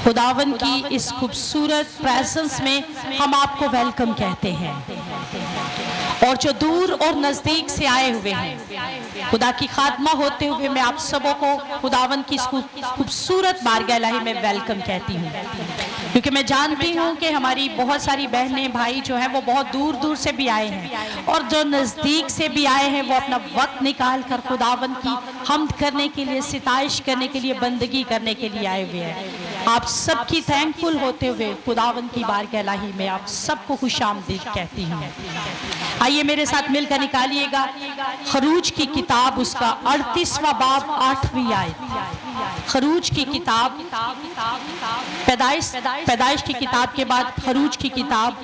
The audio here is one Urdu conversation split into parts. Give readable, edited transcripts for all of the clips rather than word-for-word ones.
خداوند کی اس خوبصورت پریزنس میں ہم آپ کو ویلکم کہتے ہیں، اور جو دور اور نزدیک سے آئے ہوئے ہیں، خدا کی خادمہ ہوتے ہوئے میں آپ سبوں کو خداوند کی اس خوبصورت بارگاہ الہی میں ویلکم کہتی ہوں، کیونکہ میں جانتی ہوں کہ ہماری بہت ساری بہنیں بھائی جو ہیں وہ بہت دور دور سے بھی آئے ہیں، اور جو نزدیک سے بھی آئے ہیں وہ اپنا وقت نکال کر خداوند کی حمد کرنے کے لیے، ستائش کرنے کے لیے، بندگی کرنے کے لیے آئے ہوئے ہیں۔ آپ سب کی تھینکفل ہوتے ہوئے خداوند کی بارگاہ الہی میں آپ سب کو خوش آمدید کہتی ہوں۔ آئیے میرے ساتھ مل کر نکالیے گا خروج کی کتاب، اس کا 38واں باب 8ویں آیت۔ خروج کی کتاب، پیدائش کی کتاب کے بعد خروج کی کتاب،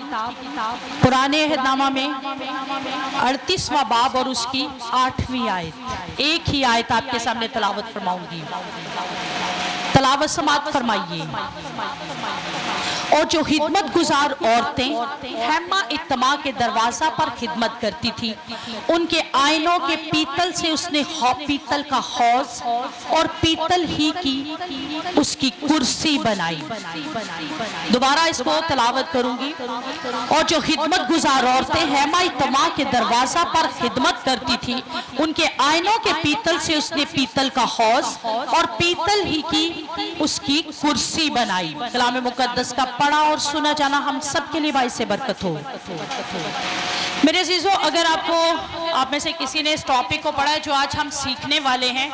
پرانے عہد نامہ میں 38واں باب اور اس کی 8ویں آیت۔ ایک ہی آیت آپ کے سامنے تلاوت فرماؤں گی، تلاوت سماعت فرمائیے۔ اور جو خدمت گزار عورتیں خیمہ اجتماع کے دروازہ پر خدمت کرتی تھی، ان کے آئینوں کے پیتل سے اس نے پیتل کا حوض اور پیتل ہی کی اس کی کرسی بنائی۔ دوبارہ اس کو تلاوت کروں گی۔ اور جو خدمت گزار عورتیں خیمہ اجتماع کے دروازہ پر خدمت کرتی تھی، ان کے آئینوں کے پیتل سے اس نے پیتل کا حوض اور پیتل ہی کی اس کی کرسی بنائی۔ کلام مقدس کا پڑھا اور سنا جانا ہم سب کے لیے باعث سے برکت ہو۔ میرے عزیزو، اگر آپ میں سے کسی نے اس ٹاپک کو پڑھا ہے جو آج ہم سیکھنے والے ہیں،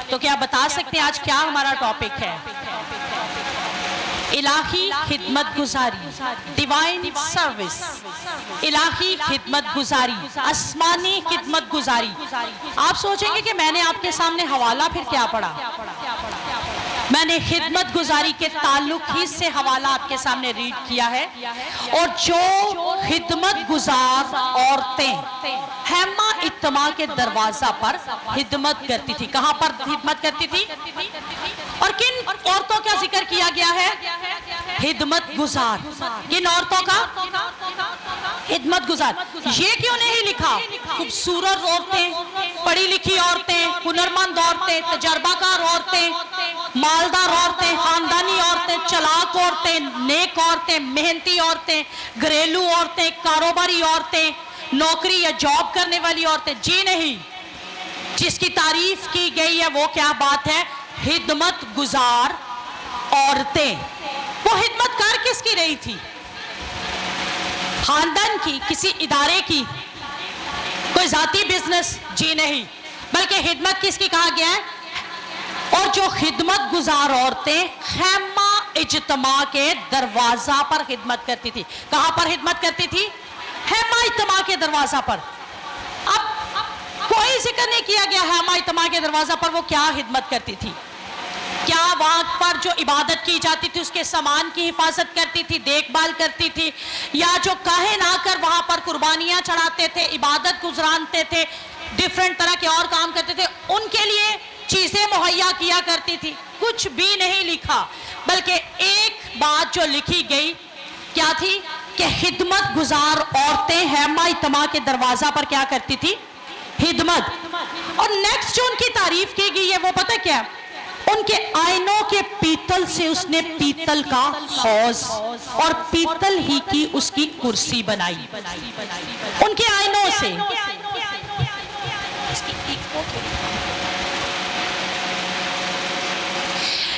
تو کیا بتا سکتے ہیں آج کیا ہمارا ٹاپک ہے؟ الہی خدمت گزاری، ڈیوائن سروس، الہی خدمت گزاری، آسمانی خدمت گزاری۔ آپ سوچیں گے کہ میں نے آپ کے سامنے حوالہ پھر کیا پڑھا؟ میں نے خدمت گزاری کے تعلق ہی سے حوالہ آپ کے سامنے ریڈ کیا ہے۔ اور جو خدمت گزار عورتیں خیمہ اجتماع کے دروازہ پر خدمت کرتی تھی، کہاں پر خدمت کرتی تھی؟ اور کن عورتوں کا ذکر کیا گیا ہے؟ خدمت گزار۔ کن عورتوں کا؟ خدمت گزار۔ یہ کیوں نہیں لکھا خوبصورت عورتیں، پڑھی لکھی عورتیں، ہنرمند عورتیں، تجربہ کار عورتیں، مالدار عورتیں، خاندانی عورتیں، چلاک عورتیں، نیک عورتیں، محنتی عورتیں، گھریلو عورتیں، کاروباری عورتیں، نوکری یا جاب کرنے والی عورتیں؟ جی نہیں، جس کی تعریف کی گئی ہے وہ کیا بات ہے؟ خدمت گزار عورتیں۔ وہ خدمت کر کس کی رہی تھی؟ خاندان کی، کسی ادارے کی، کوئی ذاتی بزنس؟ جی نہیں، بلکہ خدمت کس کی کہا گیا ہے؟ اور جو خدمت گزار عورتیں خیمہ اجتماع کے دروازہ پر خدمت کرتی تھی۔ کہاں پر خدمت کرتی تھی؟ خیمہ اجتماع کے دروازہ پر۔ اب کوئی ذکر نہیں کیا گیا خیمہ اجتماع کے دروازہ پر وہ کیا خدمت کرتی تھی۔ کیا وہاں پر جو عبادت کی جاتی تھی اس کے سامان کی حفاظت کرتی تھی، دیکھ بھال کرتی تھی، یا جو کاہن آ کر وہاں پر قربانیاں چڑھاتے تھے، عبادت گزارتے تھے، ڈیفرنٹ طرح کے اور کام کرتے تھے، ان کے لیے چیزیں مہیا کیا کرتی تھی؟ کچھ بھی نہیں لکھا، بلکہ ایک بات جو لکھی گئی کیا تھی کہ خدمت گزار عورتیں خیمہ اجتماع کے دروازہ پر کیا کرتی تھی؟ خدمت۔ اور نیکسٹ جو ان کی تعریف کی گئی ہے وہ پتہ کیا؟ ان کے آئینوں کے پیتل سے اس نے پیتل کا حوض اور پیتل ہی کی اس کی کرسی بنائی۔ ان کے آئینوں سے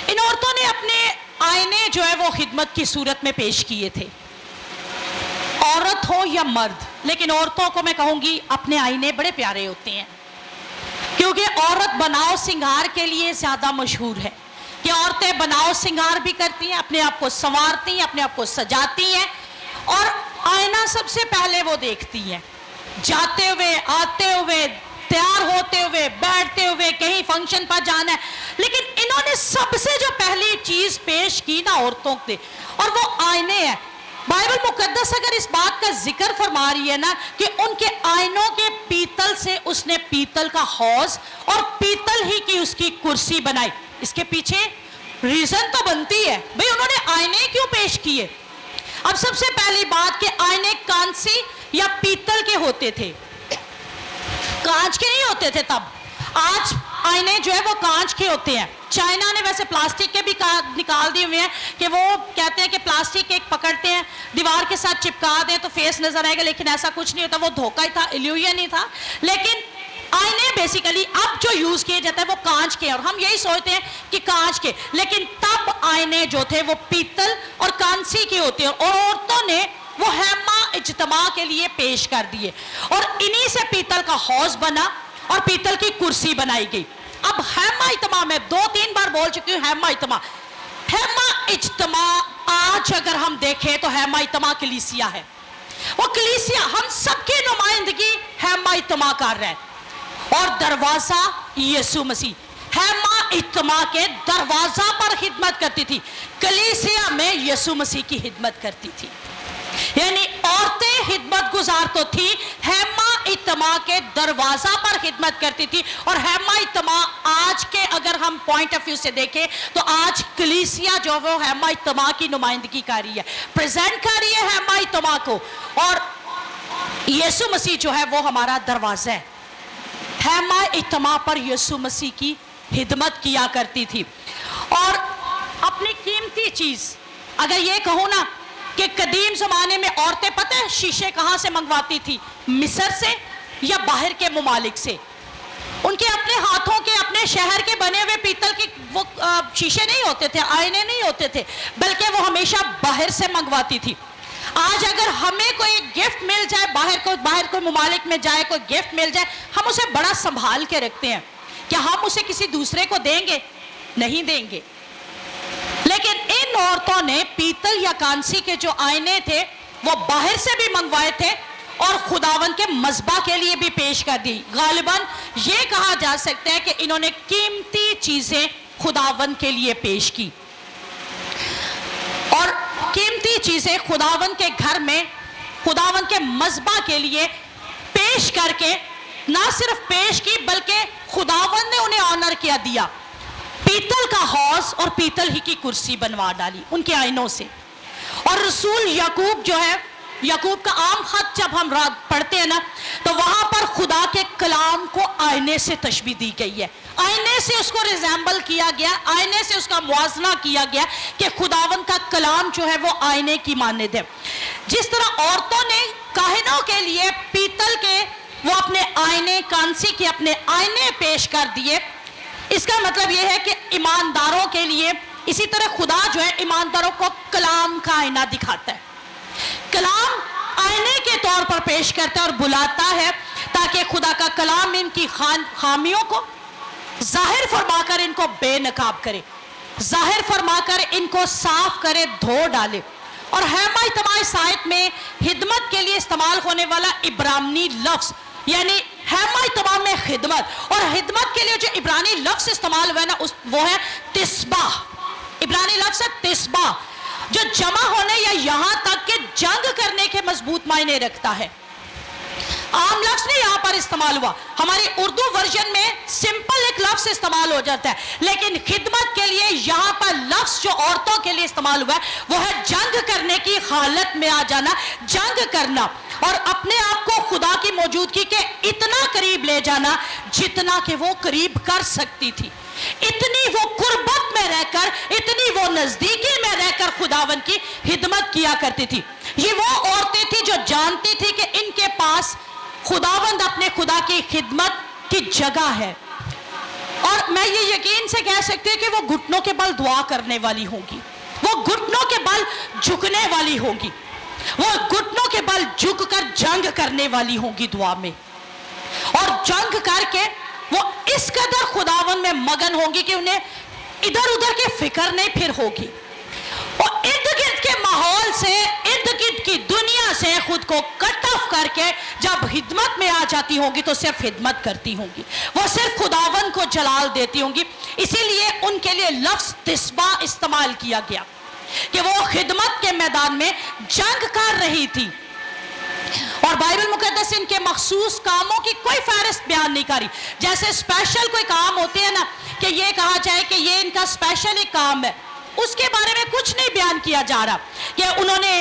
ان عورتوں نے اپنے آئینے جو ہے وہ خدمت کی صورت میں پیش کیے تھے، عورت ہو یا مرد۔ لیکن عورتوں کو میں کہوں گی اپنے آئینے بڑے پیارے ہوتے ہیں، کیونکہ عورت بناؤ سنگار کے لیے زیادہ مشہور ہے کہ عورتیں بناؤ سنگار بھی کرتی ہیں، اپنے آپ کو سنوارتی ہیں، اپنے آپ کو سجاتی ہیں، اور آئینہ سب سے پہلے وہ دیکھتی ہیں، جاتے ہوئے، آتے ہوئے، تیار ہوتے ہوئے، بیٹھتے ہوئے، کہیں فنکشن پر جانا ہے۔ لیکن انہوں نے سب سے جو پہلی چیز پیش کی نا عورتوں کے، اور وہ آئینے ہیں۔ بائبل مقدس اگر اس بات کا ذکر فرما رہی ہے نا کہ ان کے آئینوں کے پیتل سے اس نے پیتل کا حوض اور پیتل ہی کی اس کی کرسی بنائی، اس کے پیچھے ریزن تو بنتی ہے بھئی انہوں نے آئینے کیوں پیش کیے؟ اب سب سے پہلی بات کہ آئینے کانسی یا پیتل کے ہوتے تھے، کانچ کے نہیں ہوتے تھے تب۔ آئینے جو ہے وہ کانچ کے ہوتے ہیں. چائنا نے ویسے پلاسٹک کے بھی نکال دیے ہوئے ہیں کہ وہ کہتے ہیں کہ پلاسٹک ایک پکڑتے ہیں, دیوار کے ساتھ چپکا دیں تو فیس نظر آئے گا, لیکن ایسا کچھ نہیں ہوتا, وہ دھوکہ ہی تھا, ایلیوژن ہی تھا. لیکن آئینے بیسیکلی اب جو یوز کیے جاتا ہے وہ کانچ کے, اور ہم یہی سوچتے ہیں کہ کانچ کے, لیکن تب آئینے جو تھے وہ پیتل اور کانسی کے ہوتے ہیں, اور عورتوں نے وہ ہیما اجتماع کے لیے پیش کر دیے, اور انہی سے پیتل کا حوض بنا اور پیتل کی کرسی بنائی گئی. اب ہیما اجتماع میں 2-3 بار بول چکی ہوں, ہیما اجتماع آج اگر ہم دیکھیں تو ہیما اجتماع کلیسیا ہے. وہ کلیسیا ہم سب کی نمائندگی ہیما اجتماع کر رہا ہے, اور دروازہ یسوع مسیح ہیما اجتماع کے دروازہ پر خدمت کرتی تھی, کلیسیا میں یسوع مسیح کی خدمت کرتی تھی. یعنی عورتیں خدمت گزار تو تھی, ہیما اجتماع کے دروازہ پر خدمت کرتی تھی. اور ہیما اجتماع آج کے اگر ہم پوائنٹ آف ویو سے دیکھیں تو آج کلیسیا جو وہ ہیما اجتماع کی نمائندگی کر رہی ہے, پریزنٹ کر رہی ہے ہیما اجتماع کو, اور یسوع مسیح جو ہے وہ ہمارا دروازہ ہے. ہیما اجتماع پر یسوع مسیح کی خدمت کیا کرتی تھی. اور اپنی قیمتی چیز اگر یہ کہوں نا کہ قدیم زمانے میں عورتیں پتہ ہے شیشے کہاں سے منگواتی تھی, مصر سے یا باہر کے ممالک سے. ان کے اپنے ہاتھوں کے اپنے شہر کے بنے ہوئے پیتل کے وہ شیشے نہیں ہوتے تھے, آئینے نہیں ہوتے تھے, بلکہ وہ ہمیشہ باہر سے منگواتی تھی. آج اگر ہمیں کوئی گفٹ مل جائے, باہر کوئی ممالک میں جائے کوئی گفٹ مل جائے, ہم اسے بڑا سنبھال کے رکھتے ہیں. کیا ہم اسے کسی دوسرے کو دیں گے؟ نہیں دیں گے. لیکن ان عورتوں نے پیتل یا کانسی کے جو آئینے تھے وہ باہر سے بھی منگوائے تھے اور خداوند کے مذبح کے لیے بھی پیش کر دی. غالباً یہ کہا جا سکتا ہے کہ انہوں نے قیمتی چیزیں خداوند کے لیے پیش کی, اور قیمتی چیزیں خداوند کے گھر میں خداوند کے مذبح کے لیے پیش کر کے نہ صرف پیش کی بلکہ خداوند نے انہیں آنر کیا دیا. پیتل کا حوض اور پیتل ہی کی کرسی بنوا ڈالی ان کے آئینوں سے. اور رسول یعقوب جو ہے, یعقوب کا عام خط جب ہم پڑھتے ہیں نا تو وہاں پر خدا کے کلام کو آئینے سے تشبیہ دی گئی ہے, آئینے سے اس کو ریزیمبل کیا گیا, آئینے سے اس کا موازنہ کیا گیا کہ خداوند کا کلام جو ہے وہ آئینے کی مانند ہے. جس طرح عورتوں نے کاہنوں کے لیے پیتل کے وہ اپنے آئینے, کانسی کے اپنے آئینے پیش کر دیے, اس کا مطلب یہ ہے کہ ایمانداروں کے لیے اسی طرح خدا جو ہے ایمانداروں کو کلام کا آئینہ دکھاتا ہے, کلام آئینے کے طور پر پیش کرتا ہے اور بلاتا ہے تاکہ خدا کا کلام ان کی خامیوں کو ظاہر فرما کر ان کو بے نقاب کرے, ظاہر فرما کر ان کو صاف کرے, دھو ڈالے. اور ہیما اجتماع اس آیت میں خدمت کے لیے استعمال ہونے والا عبرانی لفظ, یعنی ہیما اجتماع میں خدمت, اور خدمت کے لیے جو عبرانی لفظ استعمال ہوا ہے نا وہ ہے تسباح. عبرانی لفظ ہے تسباح, جو جمع ہونے یا یہاں تک کہ جنگ کرنے کے مضبوط معنی رکھتا ہے. عام لفظ نہیں یہاں پر استعمال ہوا, ہماری اردو ورژن میں سمپل ایک لفظ استعمال ہو جاتا ہے, لیکن خدمت کے لیے یہاں پر لفظ جو عورتوں کے لیے استعمال ہوا ہے وہ ہے جنگ کرنے کی حالت میں آ جانا, جنگ کرنا, اور اپنے آپ کو خدا کی موجودگی کے اتنا قریب لے جانا جتنا کہ وہ قریب کر سکتی تھی, اتنی وہ قربت میں رہ کر, اتنی وہ نزدیکی میں رہ کر خداوند کی خدمت کیا کرتی تھی. یہ وہ عورتیں تھی جو جانتی تھی کہ ان کے پاس خداوند اپنے خدا کی خدمت کی جگہ ہے, اور میں یہ یقین سے کہہ سکتی ہوں کہ وہ گھٹنوں کے بل دعا کرنے والی ہوں گی, وہ گھٹنوں کے بل جھکنے والی ہوں گی, وہ گھٹنوں کے بل جھک کر جنگ کرنے والی ہوں گی دعا میں, اور جنگ کر کے وہ اس قدر خداوند میں مگن ہوں گی کہ انہیں ادھر ادھر کی فکر نہیں پھر ہوگی, اور ارد گرد کے ماحول سے, ارد گرد کی دنیا سے خود کو کٹ آف کر کے جب خدمت میں آ جاتی ہوں گی تو صرف خدمت کرتی ہوں گی, وہ صرف خداوند کو جلال دیتی ہوں گی. اسی لیے ان کے لیے لفظ تسباح استعمال کیا گیا کہ وہ خدمت کے میدان میں جنگ کر رہی تھی. اور بائبل مقدس ان کے مخصوص کاموں کی کوئی فہرست بیان نہیں کری, جیسے اسپیشل کوئی کام ہوتے ہیں نا کہ یہ کہا جائے کہ یہ ان کا اسپیشل ایک کام ہے, اس کے بارے میں کچھ نہیں بیان کیا جا رہا کہ انہوں نے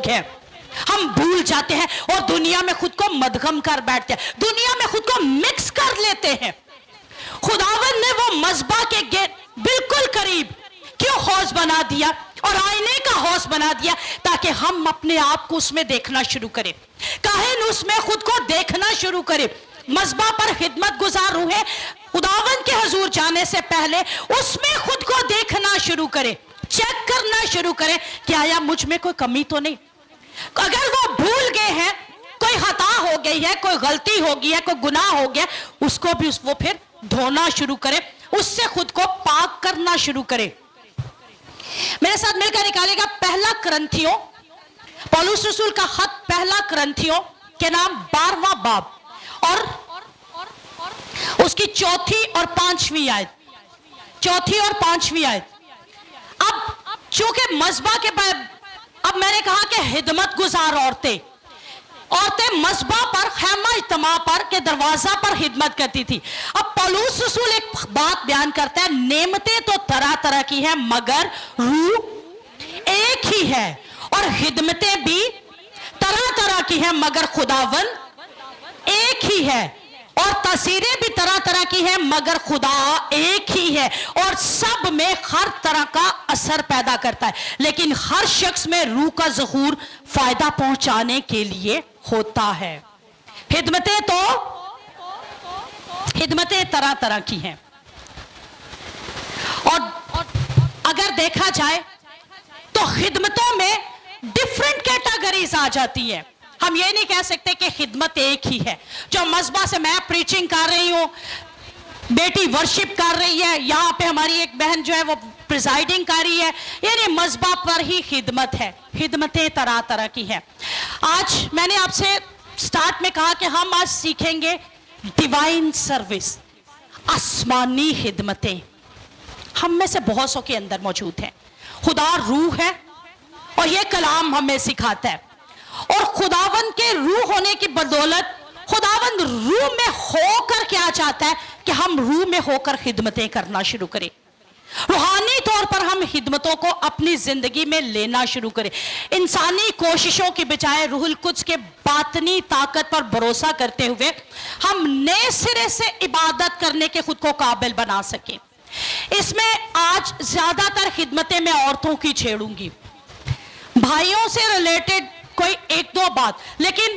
لوگ ہیں ہم بھول جاتے ہیں اور دنیا میں خود کو مدغم کر بیٹھتے ہیں, دنیا میں خود کو مکس کر لیتے ہیں. خداوند نے وہ مذبح کے بالکل قریب کیوں حوض بنا دیا اور آئینے کا حوض بنا دیا؟ تاکہ ہم اپنے آپ کو اس میں دیکھنا شروع کریں, کاہن اس میں خود کو دیکھنا شروع کرے. مذبح پر خدمت گزار روحیں خداوند کے حضور جانے سے پہلے اس میں خود کو دیکھنا شروع کرے, چیک کرنا شروع کرے کہ آیا مجھ میں کوئی کمی تو نہیں. اگر وہ بھول گئے ہیں, کوئی خطا ہو گئی ہے, کوئی غلطی ہو گئی ہے, کوئی گناہ ہو گیا, اس کو بھی وہ پھر دھونا شروع کرے, اس سے خود کو پاک کرنا شروع کرے. میرے ساتھ مل کر نکالے گا پہلا کرنتھیوں, پولس رسول کا خط پہلا کرنتھیوں کے نام 12واں باب اور اس کی 4 اور 5 آیت, 4 اور 5 آیت. اب چونکہ مذبح کے بعد اب میں نے کہا کہ خدمت گزار عورتیں مذبح پر, خیمہ اجتماع پر کے دروازہ پر خدمت کرتی تھی. اب پولس رسول ایک بات بیان کرتا ہے, نعمتیں تو طرح طرح کی ہیں مگر روح ایک ہی ہے, اور خدمتیں بھی طرح طرح کی ہیں مگر خداوند ایک ہی ہے, اور تاثیریں بھی طرح طرح کی ہیں مگر خدا ایک ہی ہے, اور سب میں ہر طرح کا اثر پیدا کرتا ہے, لیکن ہر شخص میں روح کا ظہور فائدہ پہنچانے کے لیے ہوتا ہے. خدمتیں طرح طرح کی ہیں, اور اگر دیکھا جائے تو خدمتوں میں ڈیفرنٹ کیٹیگریز آ جاتی ہیں. ہم یہ نہیں کہہ سکتے کہ خدمت ایک ہی ہے. جو مذبح سے میں پریچنگ کر رہی ہوں, بیٹی ورشپ کر رہی ہے, یہاں پہ ہماری ایک بہن جو ہے وہ پریزائڈنگ کر رہی ہے, یعنی مذبح پر ہی خدمت ہے. خدمتیں طرح طرح کی ہیں. آج میں نے آپ سے سٹارٹ میں کہا کہ ہم آج سیکھیں گے ڈیوائن سروس, آسمانی خدمتیں. ہم میں سے بہت سو کے اندر موجود ہیں. خدا روح ہے اور یہ کلام ہمیں سکھاتا ہے, اور خداوند کے روح ہونے کی بدولت خداوند روح میں ہو کر کیا چاہتا ہے کہ ہم روح میں ہو کر خدمتیں کرنا شروع کریں. روحانی طور پر ہم خدمتوں کو اپنی زندگی میں لینا شروع کریں. انسانی کوششوں کی بجائے روح القدس کے باطنی طاقت پر بھروسہ کرتے ہوئے ہم نئے سرے سے عبادت کرنے کے خود کو قابل بنا سکیں. اس میں آج زیادہ تر خدمتیں میں عورتوں کی چھیڑوں گی, بھائیوں سے ریلیٹڈ کوئی 1-2 بات, لیکن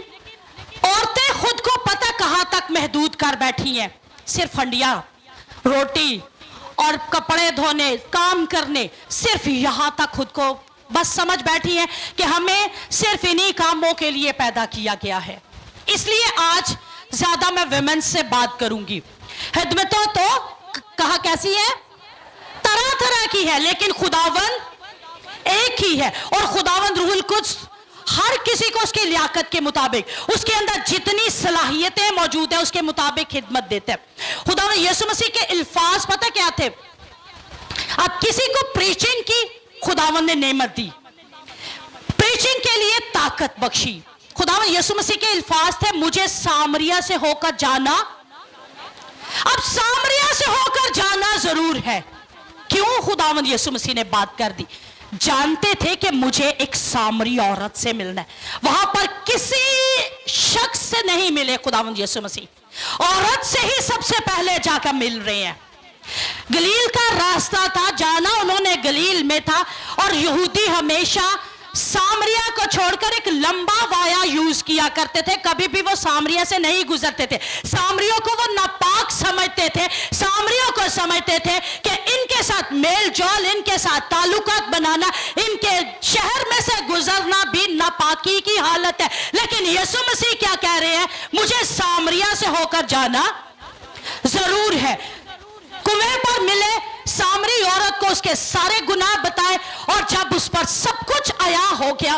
عورتیں خود کو پتہ کہاں تک محدود کر بیٹھی ہیں. صرف ہنڈیاں, روٹی اور کپڑے دھونے, کام کرنے, صرف یہاں تک خود کو بس سمجھ بیٹھی ہیں کہ ہمیں صرف انہی کاموں کے لیے پیدا کیا گیا ہے. اس لیے آج زیادہ میں ویمن سے بات کروں گی. خدمتوں تو کہا کیسی ہے؟ طرح طرح کی ہے, لیکن خداوند ایک ہی ہے, اور خداوند روح القدس ہر کسی کو اس کی لیاقت کے مطابق, اس کے اندر جتنی صلاحیتیں موجود ہیں اس کے مطابق خدمت دیتے ہیں. خداوند یسوع مسیح کے الفاظ پتہ کیا تھے؟ اب کسی کو پریچنگ کی خداوند نے نعمت دی, پریچنگ کے لیے طاقت بخشی. خداوند یسوع مسیح کے الفاظ تھے, مجھے سامریا سے ہو کر جانا. اب سامریا سے ہو کر جانا ضرور ہے. کیوں خداوند یسوع مسیح نے بات کر دی؟ جانتے تھے کہ مجھے ایک سامری عورت سے ملنا ہے. وہاں پر کسی شخص سے نہیں ملے خداوند یسوع مسیح, عورت سے ہی سب سے پہلے جا کر مل رہے ہیں. گلیل کا راستہ تھا, جانا انہوں نے گلیل میں تھا, اور یہودی ہمیشہ سامریا کو چھوڑ کر ایک لمبا وایا یوز کیا کرتے تھے. کبھی بھی وہ سامریا سے نہیں گزرتے تھے. سامریوں کو وہ ناپاک سمجھتے تھے, سامریوں کو سمجھتے تھے کہ ان کے ساتھ میل جول, ان کے ساتھ تعلقات بنانا, ان کے شہر میں سے گزرنا بھی ناپاکی کی حالت ہے. لیکن یسوع مسیح کیا کہہ رہے ہیں؟ مجھے سامریا سے ہو کر جانا ضرور ہے. کنویں پر ملے, سامری عورت کو اس کے سارے گناہ بتائے, اور جب اس پر سب کچھ عیاں ہو گیا,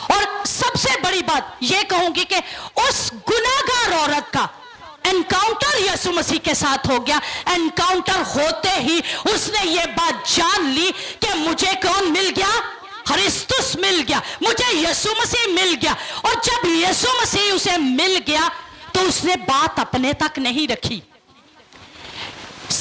اور سب سے بڑی بات یہ کہوں گی کہ اس گناہگار عورت کا انکاؤنٹر یسوع مسیح کے ساتھ ہو گیا. انکاؤنٹر ہوتے ہی اس نے یہ بات جان لی کہ مجھے کون مل گیا؟ خرسطس مل گیا, مجھے یسوع مسیح مل گیا. اور جب یسوع مسیح اسے مل گیا تو اس نے بات اپنے تک نہیں رکھی,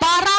12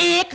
1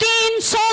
300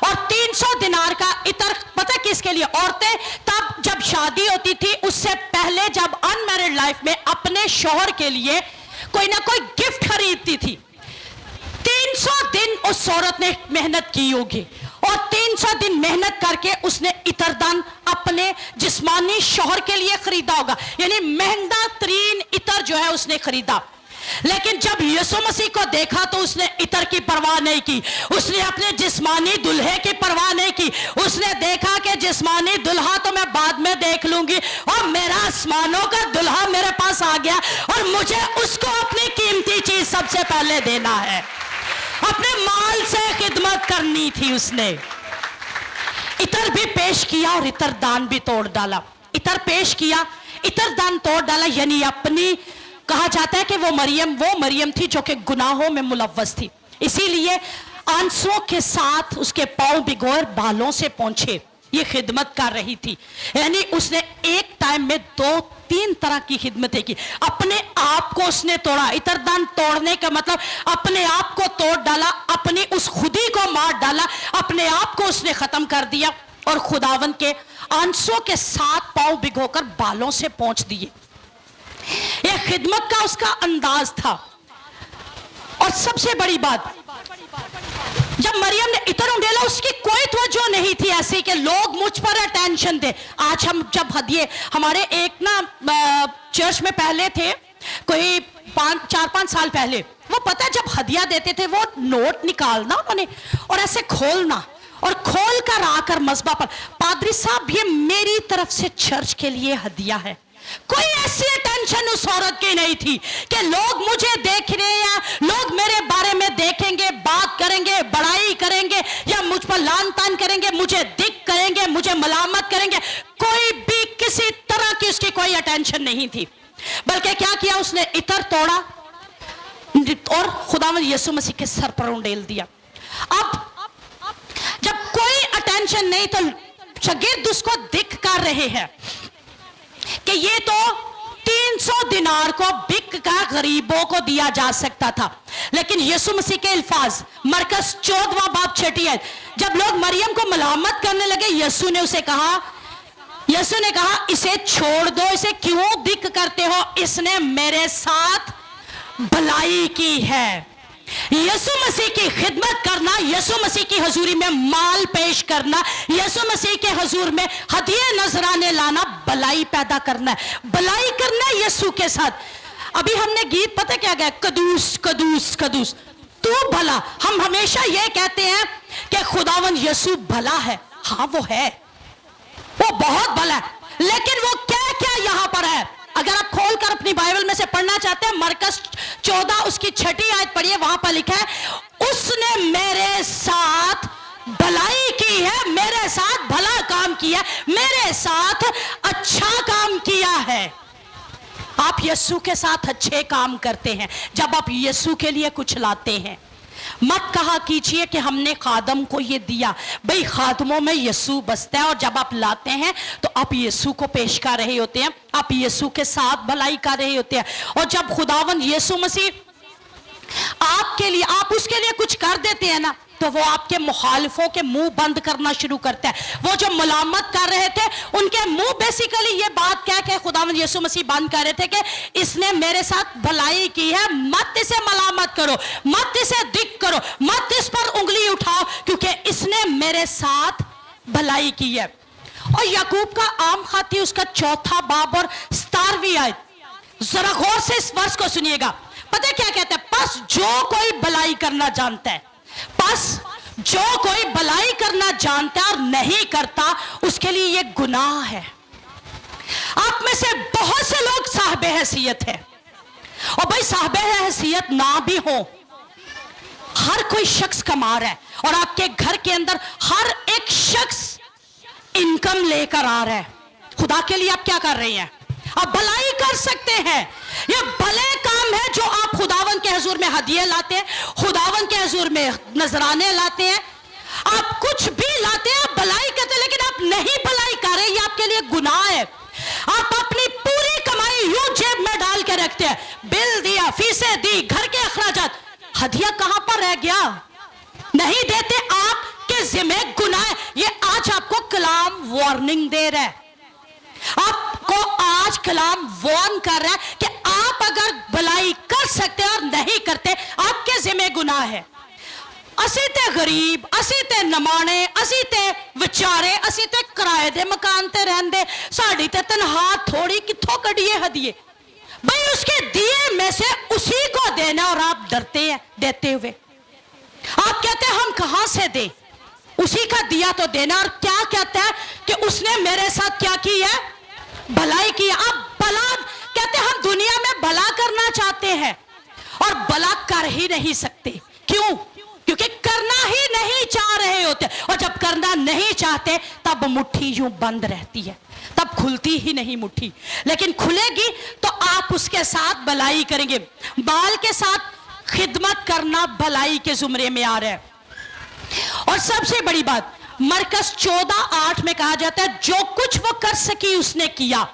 اور 300 دینار کا عطر پتہ کس کے لیے؟ عورتیں تب جب شادی ہوتی تھی اس سے پہلے جب ان میرڈ لائف میں اپنے شوہر کے لیے کوئی نہ کوئی گفٹ خریدتی تھی. 300 دن اس عورت نے محنت کی ہوگی اور 300 دن محنت کر کے اس نے عطر دان اپنے جسمانی شوہر کے لیے خریدا ہوگا, یعنی مہنگا ترین عطر جو ہے اس نے خریدا. لیکن جب یسوع مسیح کو دیکھا تو اس نے عطر کی پرواہ نہیں کی, اس نے اپنے جسمانی دلہے کی پرواہ نہیں کی. اس نے دیکھا کہ جسمانی دلہا تو میں بعد میں دیکھ لوں گی, اور میرا آسمانوں کا دلہا میرے پاس آ گیا اور مجھے اس کو اپنی قیمتی چیز سب سے پہلے دینا ہے. اپنے مال سے خدمت کرنی تھی اس نے. عطر بھی پیش کیا اور عطر دان بھی توڑ ڈالا. عطر پیش کیا, عطر دان توڑ ڈالا, یعنی اپنی, کہا جاتا ہے کہ وہ مریم تھی جو کہ گناہوں میں ملوث تھی, اسی لیے آنسوؤں کے ساتھ اس کے پاؤں بھگوئے بالوں سے پونچھے یہ خدمت کر رہی تھی. یعنی اس نے ایک ٹائم میں 2-3 طرح کی خدمتیں کی. اپنے آپ کو اس نے توڑا. عطر دان توڑنے کا مطلب اپنے آپ کو توڑ ڈالا, اپنی اس خودی کو مار ڈالا, اپنے آپ کو اس نے ختم کر دیا اور خداوند کے آنسوؤں کے ساتھ پاؤں بھگو کر بالوں سے پونچھ دیے. یہ خدمت کا اس کا انداز تھا. اور سب سے بڑی بات, جب مریم نے عطر انڈیلا اس کی کوئی توجہ نہیں تھی ایسی کہ لوگ مجھ پر اٹینشن دے. آج ہم جب ہدیے, ہمارے ایک نا چرچ میں پہلے تھے کوئی 4-5 سال پہلے, وہ پتہ جب ہدیہ دیتے تھے وہ نوٹ نکالنا انہوں نے اور ایسے کھولنا اور کھول کر آ کر مذبح پر, پادری صاحب یہ میری طرف سے چرچ کے لیے ہدیہ ہے. کوئی ایسی اٹینشن اس عورت کی نہیں تھی کہ لوگ مجھے دیکھ رہے ہیں, لوگ میرے بارے میں دیکھیں گے, بات کریں گے, بڑائی کریں گے, یا مجھ پر لان تان کریں گے, مجھے دکھ کریں گے, مجھے ملامت کریں گے. کوئی بھی کسی طرح کی اس کی کوئی اٹینشن نہیں تھی. بلکہ کیا کیا, اس نے عطر توڑا اور خداوند یسوع مسیح کے سر پر انڈیل دیا. اب جب کوئی اٹینشن نہیں تو شاگرد اس کو دکھ کر رہے ہیں کہ یہ تو 300 دینار کو بک کا غریبوں کو دیا جا سکتا تھا. لیکن یسوع مسیح کے الفاظ مرکز 14واں باب 6 آیت, جب لوگ مریم کو ملامت کرنے لگے یسوع نے کہا اسے چھوڑ دو, اسے کیوں دکھ کرتے ہو, اس نے میرے ساتھ بھلائی کی ہے. یسوع مسیح کی خدمت کرنا, یسوع مسیح کی حضوری میں مال پیش کرنا, یسوع مسیح کے حضور میں ہدیے نذرانے لانا بھلائی پیدا کرنا ہے, بھلائی کرنا ہے یسوع کے ساتھ. ابھی ہم نے گیت پتہ کیا گیا, قدوس قدوس قدوس تو بھلا. ہم ہمیشہ یہ کہتے ہیں کہ خداوند یسوع بھلا ہے. ہاں وہ ہے, وہ بہت بھلا ہے, لیکن وہ کیا کیا یہاں پر ہے. اگر آپ کھول کر اپنی بائبل میں سے پڑھنا چاہتے ہیں, مرکز 14 اس کی 6 آیت پڑھیے, وہاں پر لکھا ہے اس نے میرے ساتھ بھلائی کی ہے, میرے ساتھ بھلا کام کیا, میرے ساتھ اچھا کام کیا ہے. آپ یسوع کے ساتھ اچھے کام کرتے ہیں جب آپ یسوع کے لیے کچھ لاتے ہیں. مت کہا کیجئے کہ ہم نے خادم کو یہ دیا. بھئی خادموں میں یسوع بستا ہے, اور جب آپ لاتے ہیں تو آپ یسوع کو پیش کر رہے ہوتے ہیں, آپ یسوع کے ساتھ بھلائی کر رہے ہوتے ہیں. اور جب خداوند یسوع مسیح آپ کے لیے, آپ اس کے لیے کچھ کر دیتے ہیں نا, تو وہ آپ کے مخالفوں کے منہ بند کرنا شروع کرتا ہے. وہ جو ملامت کر رہے تھے ان کے منہ بیسیکلی یہ بات کہہ کے خداوند یسوع مسیح بند کر رہے تھے کہ اس نے میرے ساتھ بھلائی کی ہے, مت اسے ملامت کرو, مت اسے دکھ کرو, مت اس پر انگلی اٹھاؤ, کیونکہ اس نے میرے ساتھ بھلائی کی ہے. اور یعقوب کا عام خاطی اس کا 4 باب اور 17ویں آیت, ذرا غور سے اس ورس کو سنیے گا. پتہ کیا کہتا ہے, پس جو کوئی بھلائی کرنا جانتا ہے, پس جو کوئی بھلائی کرنا جانتا ہے اور نہیں کرتا اس کے لیے یہ گناہ ہے. آپ میں سے بہت سے لوگ صاحب حیثیت ہیں, اور بھائی صاحب حیثیت نہ بھی ہو, ہر کوئی شخص کما رہا ہے, اور آپ کے گھر کے اندر ہر ایک شخص انکم لے کر آ رہا ہے. خدا کے لیے آپ کیا کر رہے ہیں؟ آپ بھلائی کر سکتے ہیں. یہ بھلے کام ہے جو آپ خداوند کے حضور میں ہدیے لاتے ہیں, خداوند کے حضور میں نذرانے لاتے ہیں, آپ کچھ بھی لاتے ہیں, آپ بھلائی کرتے ہیں, لیکن آپ نہیں بھلائی کر رہے, یہ آپ کے لیے گناہ ہے. آپ اپنی پوری کمائی یوں جیب میں ڈال کے رکھتے ہیں, بل دیا, فیسیں دی, گھر کے اخراجات, ہدیہ کہاں پر رہ گیا؟ نہیں دیتے. آپ کے کے ذمہ گناہ ہے. یہ آج آپ کو کلام وارننگ دے رہا ہے. آپ کو آج کلام وارن کر رہا ہے کہ آپ اگر بھلائی کر سکتے اور نہیں کرتے آپ کے ذمہ گناہ ہے. اسی تے غریب, اسی تے نمانے, اسی تے وچارے, اسی تے کرائے دے مکان تے رہن دے, ساڑی تے تنہا تھوڑی کتھوں کڑیے ہدیے. بھئی اس کے دیے میں سے اسی کو دینا, اور آپ ڈرتے ہیں دیتے ہوئے. آپ کہتے ہیں ہم کہاں سے دیں, اسی کا دیا تو دینا. اور کیا کہتا ہے کہ اس نے میرے ساتھ کیا کی ہے, بھلائی کی. آپ بھلا کہتے ہیں ہم دنیا میں بھلا کرنا چاہتے ہیں اور بھلا کر ہی نہیں سکتے. کیوں؟ کیونکہ کرنا ہی نہیں چاہ رہے ہوتے, اور جب کرنا نہیں چاہتے تب مٹھی یوں بند رہتی ہے, تب کھلتی ہی نہیں مٹھی. لیکن کھلے گی تو آپ اس کے ساتھ بھلائی کریں گے. بال کے ساتھ خدمت کرنا بھلائی کے زمرے میں آ رہا ہے. اور سب سے بڑی بات مرکز 14:8 میں کہا جاتا ہے جو کچھ وہ کر سکی اس نے کیا.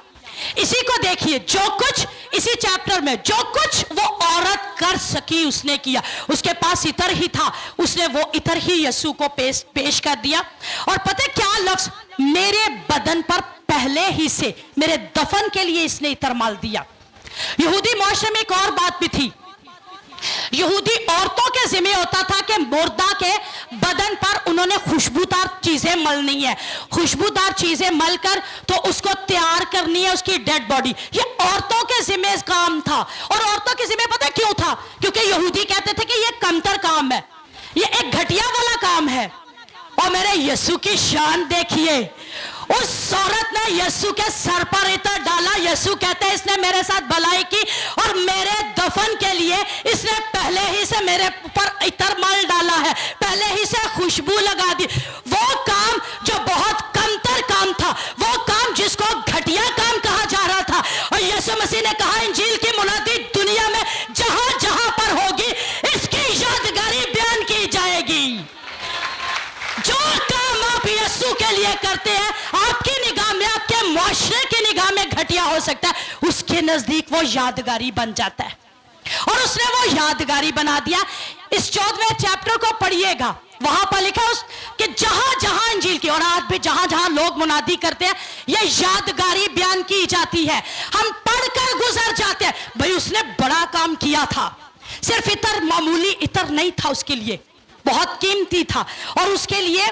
اسی کو دیکھیے, جو کچھ اسی چیپٹر میں جو کچھ وہ عورت کر سکی اس نے کیا. اس کے پاس عطر ہی تھا, اس نے وہ عطر ہی یسوع کو پیش کر دیا. اور پتہ کیا لفظ, میرے بدن پر پہلے ہی سے میرے دفن کے لیے اس نے عطر مال دیا. یہودی معاشرے میں ایک اور بات بھی تھی. یہودی عورتوں کے ذمہ ہوتا تھا کہ مردہ کے بدن پر انہوں نے خوشبودار چیزیں ملنی ہے, خوشبودار چیزیں مل کر تو اس کو تیار کرنی ہے اس کی ڈیڈ باڈی. یہ عورتوں کے ذمہ کام تھا. اور عورتوں کے ذمہ پتہ کیوں تھا؟ کیونکہ یہودی کہتے تھے کہ یہ کمتر کام ہے, یہ ایک گھٹیا والا کام ہے. اور میرے یسوع کی شان دیکھیے, اس عورت نے یسوع کے سر پر عطر ڈالا. یسوع کہتے ہیں اس نے میرے ساتھ بھلائی کی اور میرے دفن کے لیے اس نے پہلے ہی سے میرے پر عطر مال ڈالا ہے, پہلے ہی سے خوشبو لگا دی. وہ کام جو بہت کمتر کام تھا, وہ کام جس کو گھٹیا کام کہا جا رہا تھا, اور یسوع مسیح نے کہا انجیل کی منادی دنیا میں جہاں جہاں پر ہوگی اس کی یادگاری بیان کی جائے گی. جو کام آپ یسوع کے لیے کرتے ہیں آپ کی نگاہ میں, آپ کے معاشرے کی نگاہ میں گھٹیا ہو سکتا ہے, اس کے نزدیک وہ یادگاری بن جاتا ہے. اور اس نے وہ یادگاری بنا دیا. اس 14ویں چیپٹر کو پڑھیے گا, وہاں پر لکھا کہ جہاں جہاں انجیل کی, اور آج بھی جہاں جہاں لوگ منادی کرتے ہیں یہ یادگاری بیان کی جاتی ہے. ہم پڑھ کر گزر جاتے ہیں. بھئی اس نے بڑا کام کیا تھا, صرف عطر معمولی عطر نہیں تھا, اس کے لیے بہت قیمتی تھا, اور اس کے لیے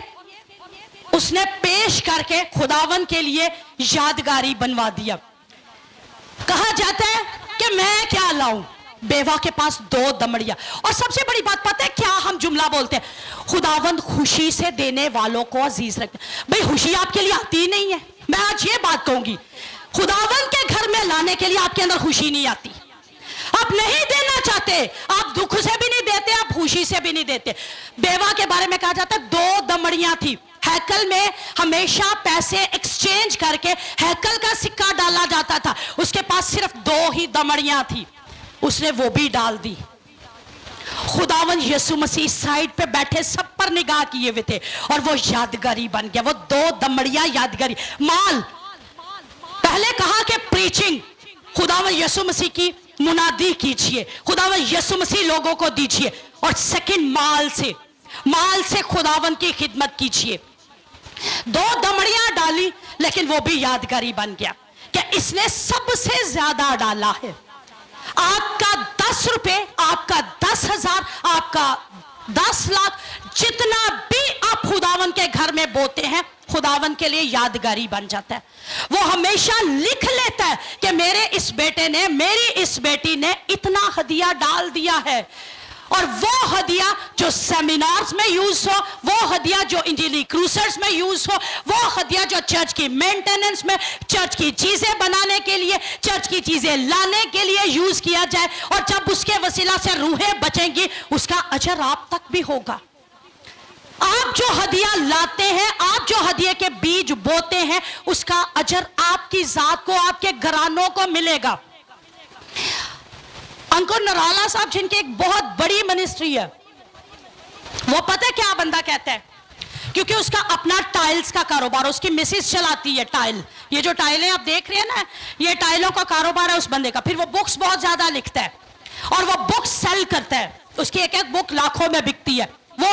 اس نے پیش کر کے خداون کے لیے یادگاری بنوا دیا. کہا جاتا ہے کہ میں کیا لاؤں, بیوہ کے پاس 2 دمڑیاں. اور سب سے بڑی بات پتہ ہے کیا ہم جملہ بولتے ہیں, خداوند خوشی سے دینے والوں کو عزیز رکھتے. بھئی خوشی آپ کے لیے آتی ہی نہیں ہے. میں آج یہ بات کہوں گی, خداوند کے گھر میں لانے کے لیے آپ کے اندر خوشی نہیں آتی. آپ نہیں دینا چاہتے, آپ دکھ سے بھی نہیں دیتے, آپ خوشی سے بھی نہیں دیتے. بیوہ کے بارے میں کہا جاتا ہے 2 دمڑیاں تھی. ہیکل میں ہمیشہ پیسے ایکسچینج کر کے ہیکل کا سکہ ڈالا جاتا تھا. اس کے پاس صرف 2 ہی دمڑیاں تھی, اس نے وہ بھی ڈال دی. خداوند یسوع مسیح سائیڈ پہ بیٹھے سب پر نگاہ کیے ہوئے تھے, اور وہ یادگاری بن گیا. وہ 2 دمڑیاں یادگاری. مال, پہلے کہا کہ پریچنگ, خداوند یسوع مسیح کی منادی کیجئے, خداوند یسوع مسیح لوگوں کو دیجئے. اور سیکنڈ مال سے خداوند کی خدمت کیجئے. 2 دمڑیاں ڈالی, لیکن وہ بھی یادگاری بن گیا کہ اس نے سب سے زیادہ ڈالا ہے. آپ کا 10 روپے, آپ کا 10,000, آپ کا 10 لاکھ, جتنا بھی آپ خداون کے گھر میں بوتے ہیں خداون کے لیے یادگاری بن جاتا ہے. وہ ہمیشہ لکھ لیتا ہے کہ میرے اس بیٹے نے, میری اس بیٹی نے اتنا ہدیہ ڈال دیا ہے. اور وہ ہدیہ جو سیمینارز میں یوز ہو, وہ ہدیہ جو انجیلی کروسرز میں یوز ہو, وہ ہدیہ جو چرچ کی مینٹیننس میں, چرچ کی چیزیں بنانے کے لیے, چرچ کی چیزیں لانے کے لیے یوز کیا جائے. اور جب اس کے وسیلہ سے روحیں بچیں گی اس کا اجر آپ تک بھی ہوگا. آپ جو ہدیہ لاتے ہیں, آپ جو ہدیے کے بیج بوتے ہیں, اس کا اجر آپ کی ذات کو, آپ کے گھرانوں کو ملے گا. انکل نرالا صاحب جن کی ایک بہت بڑی منسٹری ہے, وہ پتہ کیا بندہ کہتا ہے, کیونکہ اس کا اپنا ٹائلز کا کاروبار, اس کی مسز چلاتی ہے ٹائل. یہ جو ٹائلیں آپ دیکھ رہے ہیں نا, یہ ٹائلوں کا کاروبار ہے اس بندے کا. پھر وہ بکس بہت زیادہ لکھتا ہے اور وہ بکس سیل کرتا ہے, اس کی ایک ایک بک لاکھوں میں بکتی ہے. وہ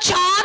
4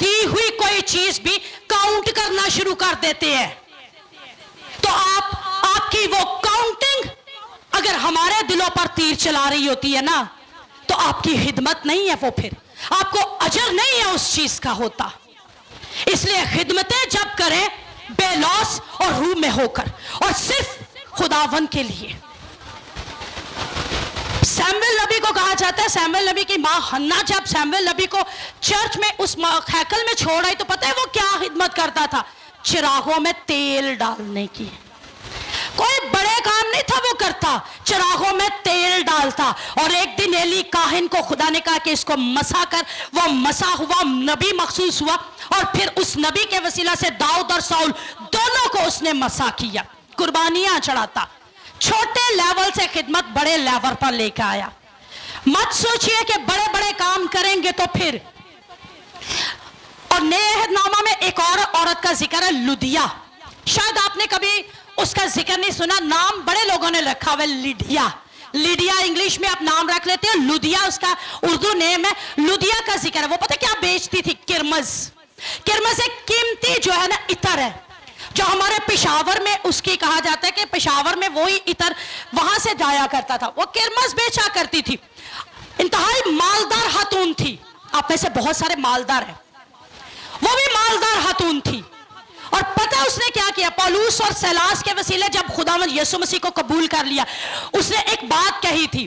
دی ہوئی کوئی چیز بھی کاؤنٹ کرنا شروع کر دیتے ہیں. تو آپ کی وہ کاؤنٹنگ اگر ہمارے دلوں پر تیر چلا رہی ہوتی ہے نا تو آپ کی خدمت نہیں ہے، وہ پھر آپ کو اجر نہیں ہے اس چیز کا ہوتا. اس لیے خدمتیں جب کریں بے لوث اور روح میں ہو کر اور صرف خداوند کے لیے. سیموئیل نبی کو کہا جاتا ہے، سیموئیل نبی کی ماں ہنا جب سیموئیل نبی کو چرچ میں اس ہیکل میں چھوڑ آئی تو پتہ ہے وہ کیا خدمت کرتا تھا؟ چراغوں میں تیل ڈالنے کی. کوئی بڑے کام نہیں تھا وہ کرتا، چراغوں میں تیل ڈالتا. اور ایک دن ایلی کاہن کو خدا نے کہا کہ اس کو مسا کر، وہ مسا ہوا، نبی مخصوص ہوا، اور پھر اس نبی کے وسیلہ سے داؤد اور ساؤل دونوں کو اس نے مسا کیا، قربانیاں چڑھاتا. چھوٹے لیول سے خدمت بڑے لیول پر لے کے آیا. مت سوچئے کہ بڑے بڑے کام کریں گے تو پھر. اور نئے عہد نامہ میں ایک اور عورت کا ذکر ہے، لدیا. شاید آپ نے کبھی اس کا ذکر نہیں سنا، نام بڑے لوگوں نے رکھا ہوا ہے لیڈیا. لیڈیا انگلش میں آپ نام رکھ لیتے ہیں، لدیا اس کا اردو نیم ہے. لدیا کا ذکر ہے، وہ پتہ کیا بیچتی تھی؟ کرمز. کرمز ایک قیمتی جو ہے نا عطر ہے، جو ہمارے پشاور میں اس کی کہا جاتا ہے کہ پشاور میں وہی عطر وہاں سے جایا کرتا تھا. وہ کرمز بیچا کرتی تھی. انتہائی مالدار خاتون تھی. آپ میں سے بہت سارے مالدار ہیں، وہ بھی مالدار خاتون تھی. اور پتہ اس نے کیا کیا؟ پولوس اور سیلاس کے وسیلے جب خداوند یسوع مسیح کو قبول کر لیا، اس نے ایک بات کہی تھی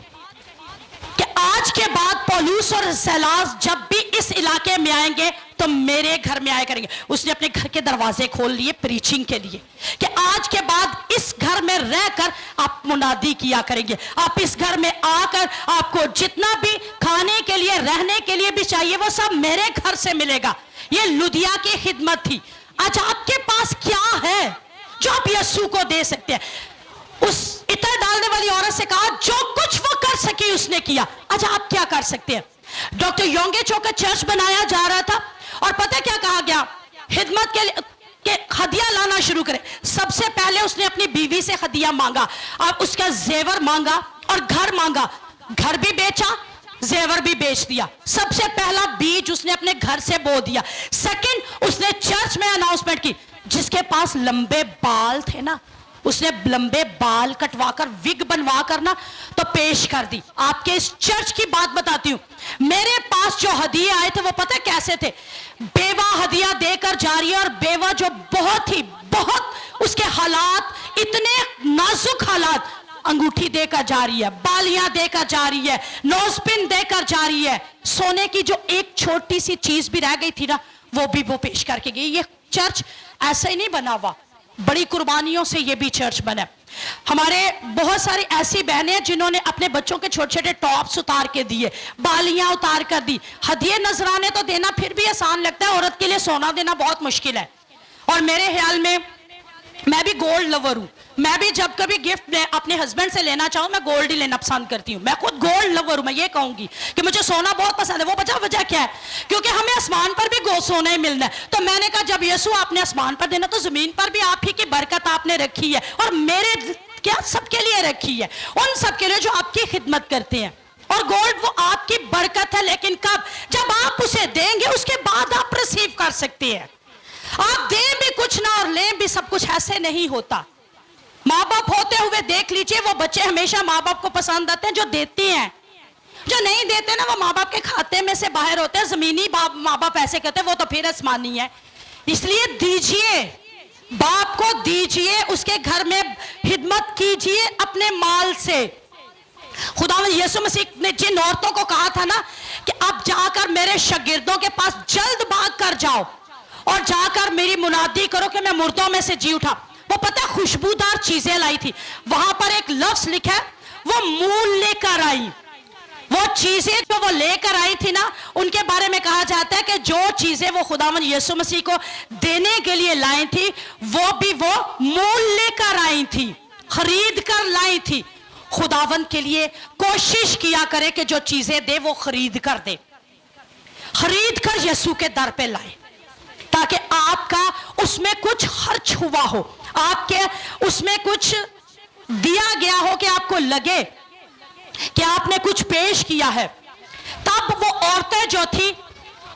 کہ آج کے بعد پولوس اور سیلاس جب بھی اس علاقے میں آئیں گے تو میرے گھر میں آیا کریں گے. اس نے اپنے گھر کے دروازے کھول لیے پریچنگ کے لیے کہ آج کے بعد اس گھر میں رہ کر آپ منادی کیا کریں گے. آپ اس گھر میں آ کر آپ کو جتنا بھی کھانے کے لیے رہنے کے لیے بھی چاہیے وہ سب میرے گھر سے ملے گا. یہ لدیا کی خدمت تھی. آج آپ کے پاس کیا ہے جو آپ یسوع کو دے سکتے ہیں؟ اس عطر ڈالنے والی عورت سے کہا جو کچھ وہ کر سکی اس نے کیا. آج آپ کیا کر سکتے ہیں؟ ڈاکٹر یونگے چو کا چرچ بنایا جا رہا تھا اور پتہ کیا کہا گیا؟ خدمت کے لیے کہ ہدیہ لانا شروع کرے. سب سے پہلے اس نے اپنی بیوی سے ہدیہ مانگا اور اس کا زیور مانگا اور گھر مانگا. گھر بھی بیچا، زیور بھی بیچ دیا. سب سے پہلا بیج اس نے اپنے گھر سے بو دیا. سیکنڈ، اس نے چرچ میں اناؤنسمنٹ کی. جس کے پاس لمبے بال تھے نا، اس نے لمبے بال کٹوا کر وگ بنوا کر نا تو پیش کر دی. آپ کے اس چرچ کی بات بتاتی ہوں. میرے پاس جو ہدیے آئے تھے وہ پتہ کیسے تھے؟ بیوہ ہدیہ دے کر جا رہی ہے، اور بیوہ جو بہت اس کے حالات اتنے نازک حالات، انگوٹھی دے کر جا رہی ہے، بالیاں دے کر جا رہی ہے، نوز پن دے کر جا رہی ہے. سونے کی جو ایک چھوٹی سی چیز بھی رہ گئی تھی نا وہ بھی وہ پیش کر کے گئی. یہ چرچ ایسا ہی نہیں بنا ہوا، بڑی قربانیوں سے یہ بھی چرچ بنا. ہمارے بہت ساری ایسی بہنیں جنہوں نے اپنے بچوں کے چھوٹے چھوٹے ٹاپس اتار کے دیے، بالیاں اتار کر دی. ہدیے نذرانے تو دینا پھر بھی آسان لگتا ہے، عورت کے لیے سونا دینا بہت مشکل ہے. اور میرے خیال میں بھی گولڈ لور ہوں. میں بھی جب کبھی گفٹ اپنے ہسبینڈ سے لینا چاہوں میں گولڈ ہی لینا پسند کرتی ہوں. میں خود گولڈ لور ہوں. میں یہ کہوں گی کہ مجھے سونا بہت پسند ہے. وہ وجہ کیا ہے؟ کیونکہ ہمیں آسمان پر بھی سونا ہی ملنا ہے. تو میں نے کہا جب یسوع آپ نے آسمان پر دینا تو زمین پر بھی آپ ہی کی برکت آپ نے رکھی ہے، اور میرے کیا سب کے لیے رکھی ہے، ان سب کے لیے جو آپ کی خدمت کرتے ہیں. اور گولڈ وہ آپ کی برکت ہے، لیکن کب؟ جب آپ اسے دیں گے اس کے بعد آپ ریسیو کر سکتے ہیں. آپ دیں بھی کچھ نہ اور لیں بھی سب کچھ، ایسے نہیں ہوتا. ماں باپ ہوتے ہوئے دیکھ لیجئے وہ بچے ہمیشہ ماں باپ کو پسند آتے ہیں جو دیتے ہیں. جو نہیں دیتے نا وہ ماں باپ کے کھاتے میں سے باہر ہوتے ہیں. زمینی ماں باپ ایسے کہتے ہیں، وہ تو پھر آسمانی ہے. اس لیے دیجئے، باپ کو دیجئے، اس کے گھر میں خدمت کیجئے اپنے مال سے. خداوند یسوع مسیح نے جن عورتوں کو کہا تھا نا کہ اب جا کر میرے شاگردوں کے پاس جلد بھاگ کر جاؤ اور جا کر میری منادی کرو کہ میں مردوں میں سے جی اٹھا، وہ پتہ خوشبودار چیزیں لائی تھی. وہاں پر ایک لفظ لکھا ہے، وہ مول لے کر آئی. وہ چیزیں جو وہ لے کر آئی تھی نا، ان کے بارے میں کہا جاتا ہے کہ جو چیزیں وہ خداوند یسوع مسیح کو دینے کے لیے لائی تھی وہ بھی وہ مول لے کر آئی تھی، خرید کر لائی تھی. خداوند کے لیے کوشش کیا کرے کہ جو چیزیں دے وہ خرید کر دے، خرید کر یسوع کے در پہ لائے، تاکہ آپ کا اس میں کچھ خرچ ہوا ہو، آپ کے اس میں کچھ دیا گیا ہو کہ آپ کو لگے کہ آپ نے کچھ پیش کیا ہے. تب وہ عورتیں جو تھی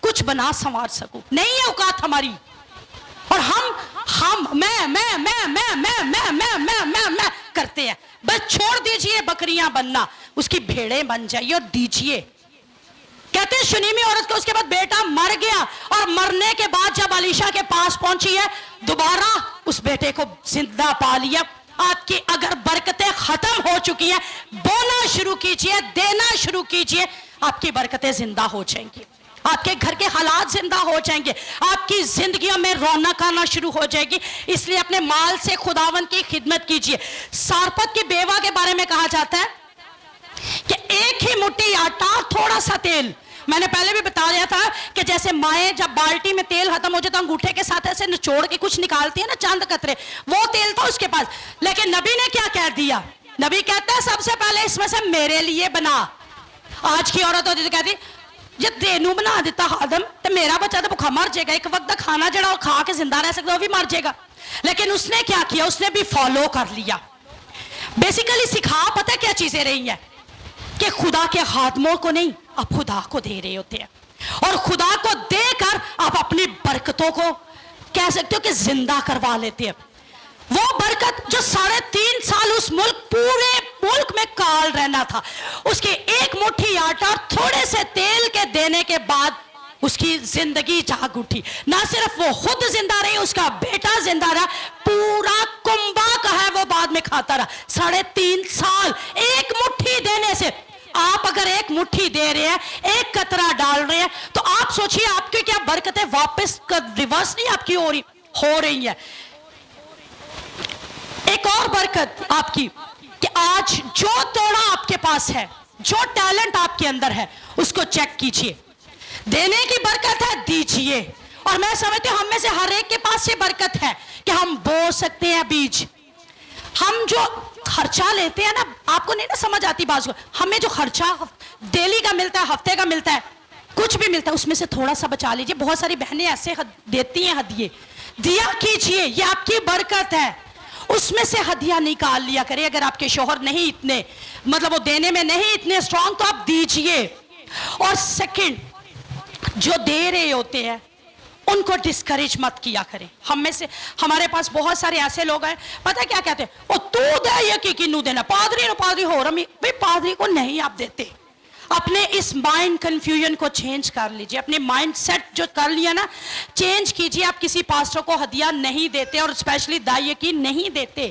کچھ بنا سنوار سکوں, نہیں ہے اوقات ہماری. اور ہم میں کرتے ہیں. بس چھوڑ دیجئے بکریاں بننا, اس کی بھیڑیں بن جائیے اور دیجئے. کہتے ہیں شنیمی عورت کو اس کے بعد بیٹا مر گیا, اور مرنے کے بعد جب علیشا کے پاس پہنچی ہے دوبارہ اس بیٹے کو زندہ پا لیا. آپ کی اگر برکتیں ختم ہو چکی ہیں, بونا شروع کیجئے, دینا شروع کیجئے, آپ کی برکتیں زندہ ہو جائیں گی, آپ کے گھر کے حالات زندہ ہو جائیں گے, آپ کی زندگیوں میں رونق آنا شروع ہو جائے گی. اس لیے اپنے مال سے خداوند کی خدمت کیجئے. سارپت کی بیوہ کے بارے میں کہا جاتا ہے کہ ایک ہی مٹھی آٹا اور تھوڑا سا تیل. میں نے پہلے بھی بتا دیا تھا کہ جیسے مائیں جب بالٹی میں تیل ختم ہو جائے تو انگوٹھے کے ساتھ ایسے نچوڑ کے کچھ نکالتی ہے نا, چاند قطرے, وہ تیل تھا اس کے پاس. لیکن نبی نے کیا کہہ دیا؟ نبی کہتا ہے سب سے پہلے اس میں سے میرے لیے بنا. آج کی عورت ہوتی تو کہتی جب دینو بنا دیتا آدم تو میرا بچہ تو بھوکا مر جائے گا, ایک وقت کھانا جڑا وہ کھا کے زندہ رہ سکتا وہ بھی مر جائے گا. لیکن اس نے کیا کیا؟ اس نے بھی فالو کر لیا. بیسیکلی سکھا پتہ کیا چیزیں رہی ہیں کہ خدا کے خادموں کو نہیں, آپ خدا کو دے رہے ہوتے ہیں, اور خدا کو دے کر آپ اپنی برکتوں کو کہہ سکتے ہو کہ زندہ کروا لیتے ہیں. وہ برکت جو 3.5 سال اس پورے ملک میں کال رہنا تھا, اس کی ایک مٹھی آٹا اور تھوڑے سے تیل کے دینے کے بعد اس کی زندگی جاگ اٹھی. نہ صرف وہ خود زندہ رہی, اس کا بیٹا زندہ رہا, پورا کنبا کا ہے وہ بعد میں کھاتا رہا. 3.5 سال ایک مٹھی دینے سے. آپ اگر ایک مٹھی دے رہے ہیں, ایک قطرہ ڈال رہے ہیں, تو آپ سوچئے آپ کی کیا برکتیں واپس ریورس نہیں آپ کی ہو رہی ہیں. ایک اور برکت آپ کی کہ آج جو توڑا آپ کے پاس ہے, جو ٹیلنٹ آپ کے اندر ہے, اس کو چیک کیجئے. دینے کی برکت ہے, دیجئے. اور میں سمجھتی ہوں ہم میں سے ہر ایک کے پاس یہ برکت ہے کہ ہم بو سکتے ہیں بیج. ہم جو خرچہ لیتے ہیں نا, آپ کو نہیں نا سمجھ آتی بات کو, ہمیں جو خرچہ ڈیلی کا ملتا ہے, ہفتے کا ملتا ہے, کچھ بھی ملتا ہے, اس میں سے تھوڑا سا بچا لیجئے. بہت ساری بہنیں ایسے دیتی ہیں ہدیے, دیا کیجئے, یہ آپ کی برکت ہے. اس میں سے ہدیہ نکال لیا کرے. اگر آپ کے شوہر نہیں اتنے مطلب وہ دینے میں نہیں اتنے اسٹرانگ تو آپ دیجئے. اور سیکنڈ, جو دے رہے ہوتے ہیں ان کو ڈسکریج مت کیا کریں. ہم میں سے ہمارے پاس بہت سارے ایسے لوگ ہیں, پتہ کیا کہتے ہیں, او تو دے یہ کی کنو دینا, پادری ہو رہا. بھئی پادری کو نہیں آپ دیتے. اپنے اس مائنڈ کنفیوژن کو چینج کر لیجئے. اپنے مائنڈ سیٹ جو کر لیا نا, چینج کیجئے. آپ کسی پاسٹر کو ہدیہ نہیں دیتے, اور اسپیشلی دائیں کی نہیں دیتے.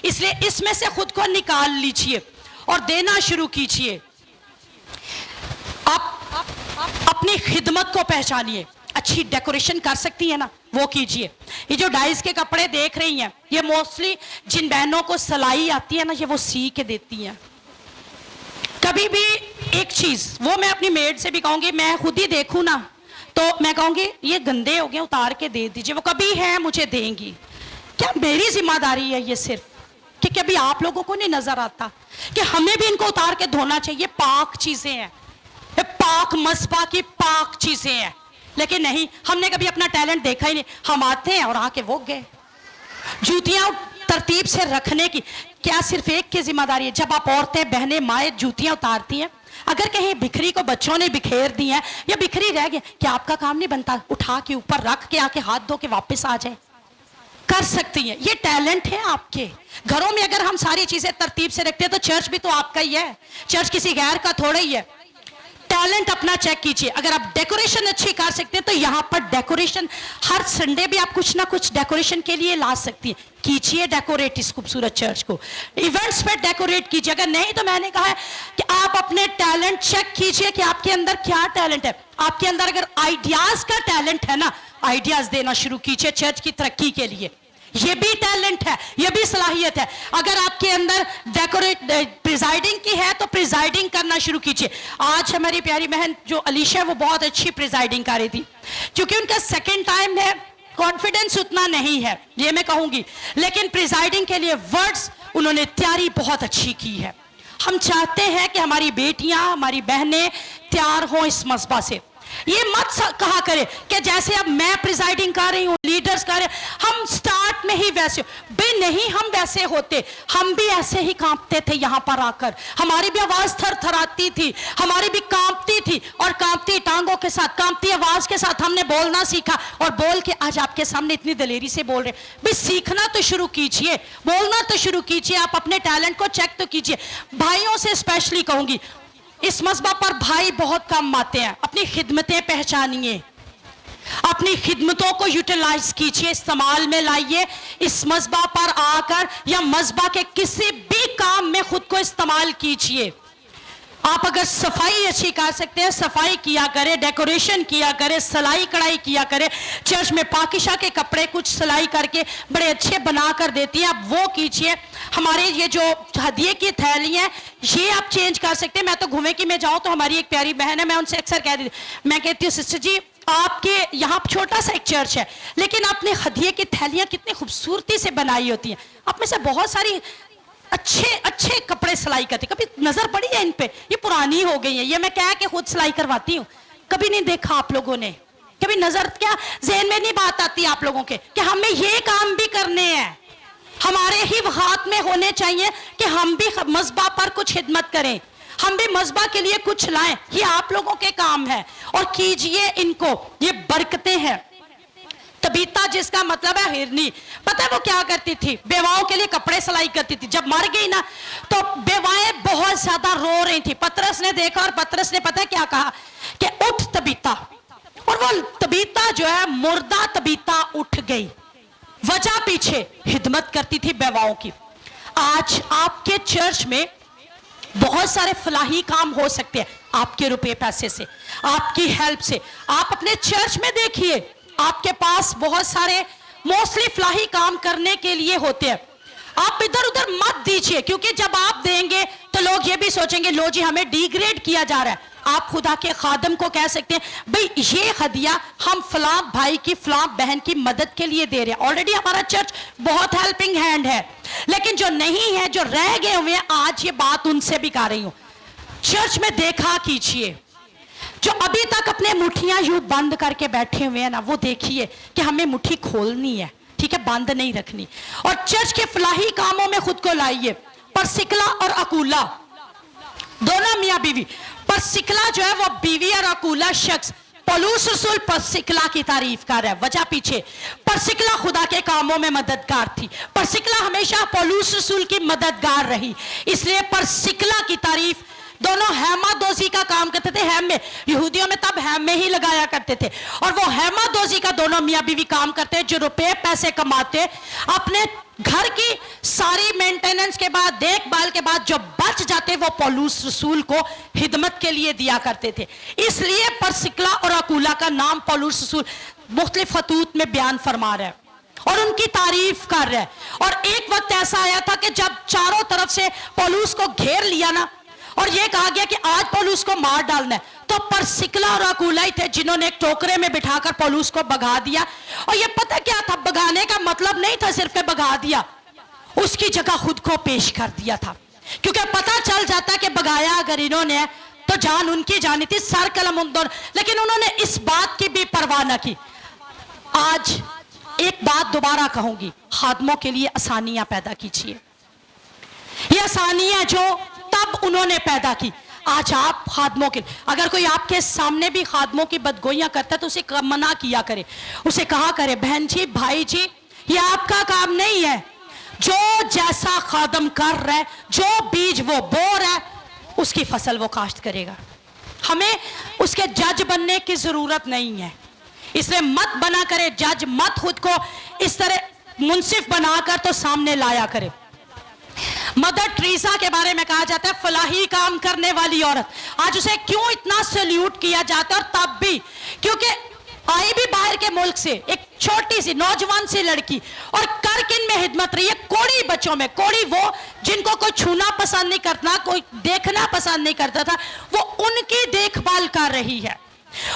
اس لیے اس میں سے خود کو نکال لیجئے اور دینا شروع کیجئے. آپ اپنی خدمت کو پہچانیے. اچھی ڈیکوریشن کر سکتی ہیں نا, وہ کیجئے. یہ جو ڈائز کے کپڑے دیکھ رہی ہیں, یہ موسٹلی جن بہنوں کو سلائی آتی ہے نا, یہ وہ سی کے دیتی ہیں. کبھی بھی ایک چیز وہ میں اپنی میڈ سے بھی کہوں گی, میں خود ہی دیکھوں نا تو میں کہوں گی یہ گندے ہو گئے, اتار کے دے دیجئے. وہ کبھی ہے مجھے دیں گی. کیا میری ذمہ داری ہے یہ صرف کہ کبھی آپ لوگوں کو نہیں نظر آتا کہ ہمیں بھی ان کو اتار کے دھونا چاہیے؟ پاک چیزیں ہیں, پاک مصباح کی پاک چیزیں ہیں. لیکن نہیں, ہم نے کبھی اپنا ٹیلنٹ دیکھا ہی نہیں. ہم آتے ہیں اور آ کے وہ گئے. جوتیاں ترتیب سے رکھنے کی کیا صرف ایک کی ذمہ داری ہے؟ جب آپ عورتیں بہنیں مائیں جوتیاں اتارتی ہیں, اگر کہیں بکھری کو بچوں نے بکھیر دی ہیں یا بکھری رہ گئی, کیا آپ کا کام نہیں بنتا اٹھا کے اوپر رکھ کے آ کے ہاتھ دھو کے واپس آ جائے؟ کر سکتی ہیں. یہ ٹیلنٹ ہے آپ کے. گھروں میں اگر ہم ساری چیزیں ترتیب سے رکھتے ہیں تو چرچ بھی تو آپ کا ہی ہے, چرچ کسی غیر کا تھوڑا ہی ہے. ٹیلنٹ اپنا چیک کیجئے. اگر آپ ڈیکوریشن اچھی کر سکتے ہیں تو یہاں پر ڈیکوریشن ہر سنڈے بھی آپ کچھ نہ کچھ ڈیکوریشن کے لیے لا سکتی ہیں. کیجئے ڈیکوریٹ اس خوبصورت چرچ کو. ایونٹس پہ ڈیکوریٹ کیجئے. اگر نہیں تو میں نے کہا ہے کہ آپ اپنے ٹیلنٹ چیک کیجئے کہ آپ کے اندر کیا ٹیلنٹ ہے. آپ کے اندر اگر آئیڈیاز کا ٹیلنٹ ہے نا, آئیڈیاز دینا شروع کیجئے چرچ کی ترقی کے لیے. یہ بھی ٹیلنٹ ہے, یہ بھی صلاحیت ہے. اگر آپ کے اندر پریزائڈنگ کی ہے تو پریزائڈنگ کرنا شروع کیجئے. آج ہماری پیاری بہن جو علیشہ ہے وہ بہت اچھی پریزائڈنگ کر رہی تھی. چونکہ ان کا سیکنڈ ٹائم ہے, کانفیڈنس اتنا نہیں ہے یہ میں کہوں گی, لیکن پریزائڈنگ کے لیے ورڈز انہوں نے تیاری بہت اچھی کی ہے. ہم چاہتے ہیں کہ ہماری بیٹیاں, ہماری بہنیں تیار ہوں اس مصباح سے. یہ مت کہا کرے کہ جیسے اب میں پریزائڈنگ کر رہی ہوں, لیڈرز کر رہے ہیں, ہم سٹارٹ میں ہی ویسے بے نہیں, ہم ویسے ہوتے, ہم بھی ایسے ہی کانپتے تھے یہاں پر آ کر, ہماری بھی آواز تھر تھراتی تھی, ہماری بھی کانپتی تھی, اور کانپتی ٹانگوں کے ساتھ, کانپتی آواز کے ساتھ ہم نے بولنا سیکھا, اور بول کے آج آپ کے سامنے اتنی دلیری سے بول رہے ہیں. بھی سیکھنا تو شروع کیجئے, بولنا تو شروع کیجئے, آپ اپنے ٹیلنٹ کو چیک تو کیجئے. بھائیوں سے اسپیشلی کہوں گی, اس مذہب پر بھائی بہت کم آتے ہیں, اپنی خدمتیں پہچانیے, اپنی خدمتوں کو یوٹیلائز کیجئے, استعمال میں لائیے. اس مذہب پر آ کر یا مذہب کے کسی بھی کام میں خود کو استعمال کیجئے. آپ اگر صفائی اچھی کر سکتے ہیں, صفائی کیا کرے, ڈیکوریشن کیا کرے, سلائی کڑھائی کیا کرے. چرچ میں پاکشاہ کے کپڑے کچھ سلائی کر کے بڑے اچھے بنا کر دیتی ہیں, آپ وہ کیجئے. ہمارے یہ جو ہدیے کی تھیلی ہیں یہ آپ چینج کر سکتے ہیں. میں تو گھومے کی میں جاؤں تو ہماری ایک پیاری بہن ہے, میں ان سے اکثر کہہ دیتی, میں کہتی ہوں سسٹر جی آپ کے یہاں چھوٹا سا ایک چرچ ہے لیکن آپ نے ہدیے کی تھیلیاں کتنی خوبصورتی سے بنائی ہوتی ہیں. آپ میں سے بہت ساری اچھے کپڑے سلائی کرتی, کبھی نظر پڑی ہے ان پہ؟ یہ پرانی ہو گئی ہیں, یہ میں کہہ کے خود سلائی کرواتی ہوں. کبھی نہیں دیکھا آپ لوگوں نے, کبھی نظر کیا ذہن میں نہیں بات آتی آپ لوگوں کے کہ ہمیں یہ کام بھی کرنے ہیں, ہمارے ہی ہاتھ میں ہونے چاہیے کہ ہم بھی مذہبہ پر کچھ خدمت کریں, ہم بھی مذہبہ کے لیے کچھ لائیں. یہ آپ لوگوں کے کام ہے اور کیجئے ان کو, یہ برکتیں ہیں. تبیتا جس کا مطلب ہے ہرنی, پتہ ہے وہ کیا کرتی تھی؟ بیواؤں کے لیے کپڑے سلائی کرتی تھی. جب مر گئی نا تو بیوائیں بہت زیادہ رو رہی تھی. پطرس نے دیکھا اور پطرس نے پتہ کیا کہا کہ اٹھ تبیتا, اور وہ تبیتا جو ہے مردہ تبیتا اٹھ گئی. وجہ پیچھے خدمت کرتی تھی بیواؤں کی. آج آپ کے چرچ میں بہت سارے فلاحی کام ہو سکتے ہیں آپ کے روپے پیسے سے, آپ کی ہیلپ سے. آپ اپنے چرچ میں دیکھیے, آپ کے پاس بہت سارے موسٹلی فلاحی کام کرنے کے لیے ہوتے ہیں. آپ ادھر ادھر مت دیجئے, کیونکہ جب آپ دیں گے تو لوگ یہ بھی سوچیں گے لو جی ہمیں ڈی گریڈ کیا جا رہا ہے. آپ خدا کے خادم کو کہہ سکتے ہیں بھئی یہ ہدیہ ہم فلاں بھائی کی فلاں بہن کی مدد کے لیے دے رہے ہیں. آلریڈی ہمارا چرچ بہت ہیلپنگ ہینڈ ہے, لیکن جو نہیں ہے, جو رہ گئے ہوئے ہیں, آج یہ بات ان سے بھی کہہ رہی ہوں, چرچ میں دیکھا کیجئے. جو ابھی تک اپنے مٹھیاں یوں بند کر کے بیٹھے ہوئے ہیں نا, وہ دیکھیے کہ ہمیں مٹھی کھولنی ہے, ٹھیک ہے, بند نہیں رکھنی. اور چرچ کے فلاحی کاموں میں خود کو لائیے. پرسکلا اور اکولا دونوں میاں بیوی, پرسکلا جو ہے وہ بیوی اور اکولا شخص, پولوس رسول پرسکلا کی تعریف کر رہا ہے. وجہ پیچھے, پرسکلا خدا کے کاموں میں مددگار تھی, پرسکلا ہمیشہ پولوس رسول کی مددگار رہی, اس لیے پرسکلا کی تعریف. دونوں ہیما دوزی کا کام کرتے تھے, ہیم میں, یہودیوں میں تب ہیم میں ہی لگایا کرتے تھے, اور وہ ہیما دوزی کا دونوں میاں بیوی کام کرتے, جو روپے پیسے کماتے اپنے گھر کی ساری مینٹیننس کے بعد, دیکھ بھال کے بعد جو بچ جاتے وہ پولوس رسول کو خدمت کے لیے دیا کرتے تھے. اس لیے پرسکلا اور اکولا کا نام پولوس رسول مختلف خطوط میں بیان فرما رہا ہے اور ان کی تعریف کر رہا ہے. اور ایک وقت ایسا آیا تھا کہ جب چاروں طرف سے پولوس کو گھیر لیا نا, اور یہ کہا گیا کہ آج پولوس کو مار ڈالنا ہے, تو پرسکلا اور اکولا ہی تھے جنہوں نے ایک ٹوکرے میں بٹھا کر پولوس کو بھگا دیا. اور یہ پتہ کیا تھا, بھگانے کا مطلب نہیں تھا صرف کہ بھگا دیا, اس کی جگہ خود کو پیش کر دیا تھا, کیونکہ پتہ چل جاتا کہ بھگایا اگر انہوں نے تو جان ان کی جانی تھی, سر قلم ان دونوں, لیکن انہوں نے اس بات کی بھی پرواہ نہ کی. آج ایک بات دوبارہ کہوں گی, خادموں کے لیے آسانیاں پیدا کیجیے. یہ آسانیاں جو تب انہوں نے پیدا کی, آج آپ خادموں کے, اگر کوئی آپ کے سامنے بھی خادموں کی بدگوئیاں کرتا ہے تو اسے منع کیا کرے, اسے کہا کرے بہن جی, بھائی جی, یہ آپ کا کام نہیں ہے. جو جیسا خادم کر رہا ہے, جو بیج وہ بو رہا ہے, اس کی فصل وہ کاشت کرے گا. ہمیں اس کے جج بننے کی ضرورت نہیں ہے, اس لیے مت بنا کرے جج, مت خود کو اس طرح منصف بنا کر تو سامنے لایا کرے. مدر ٹریسا کے بارے میں کہا جاتا ہے فلاحی کام کرنے والی عورت. آج اسے کیوں اتنا سیلیوٹ کیا جاتا ہے, اور تب بھی کیونکہ آئی بھی باہر کے ملک سے, ایک چھوٹی سی نوجوان سی لڑکی, اور کر کن میں خدمت رہی ہے, کوڑی بچوں میں. کوڑی وہ جن کو کوئی چھونا پسند نہیں کرتا, کوئی دیکھنا پسند نہیں کرتا تھا, وہ ان کی دیکھ بھال کر رہی ہے,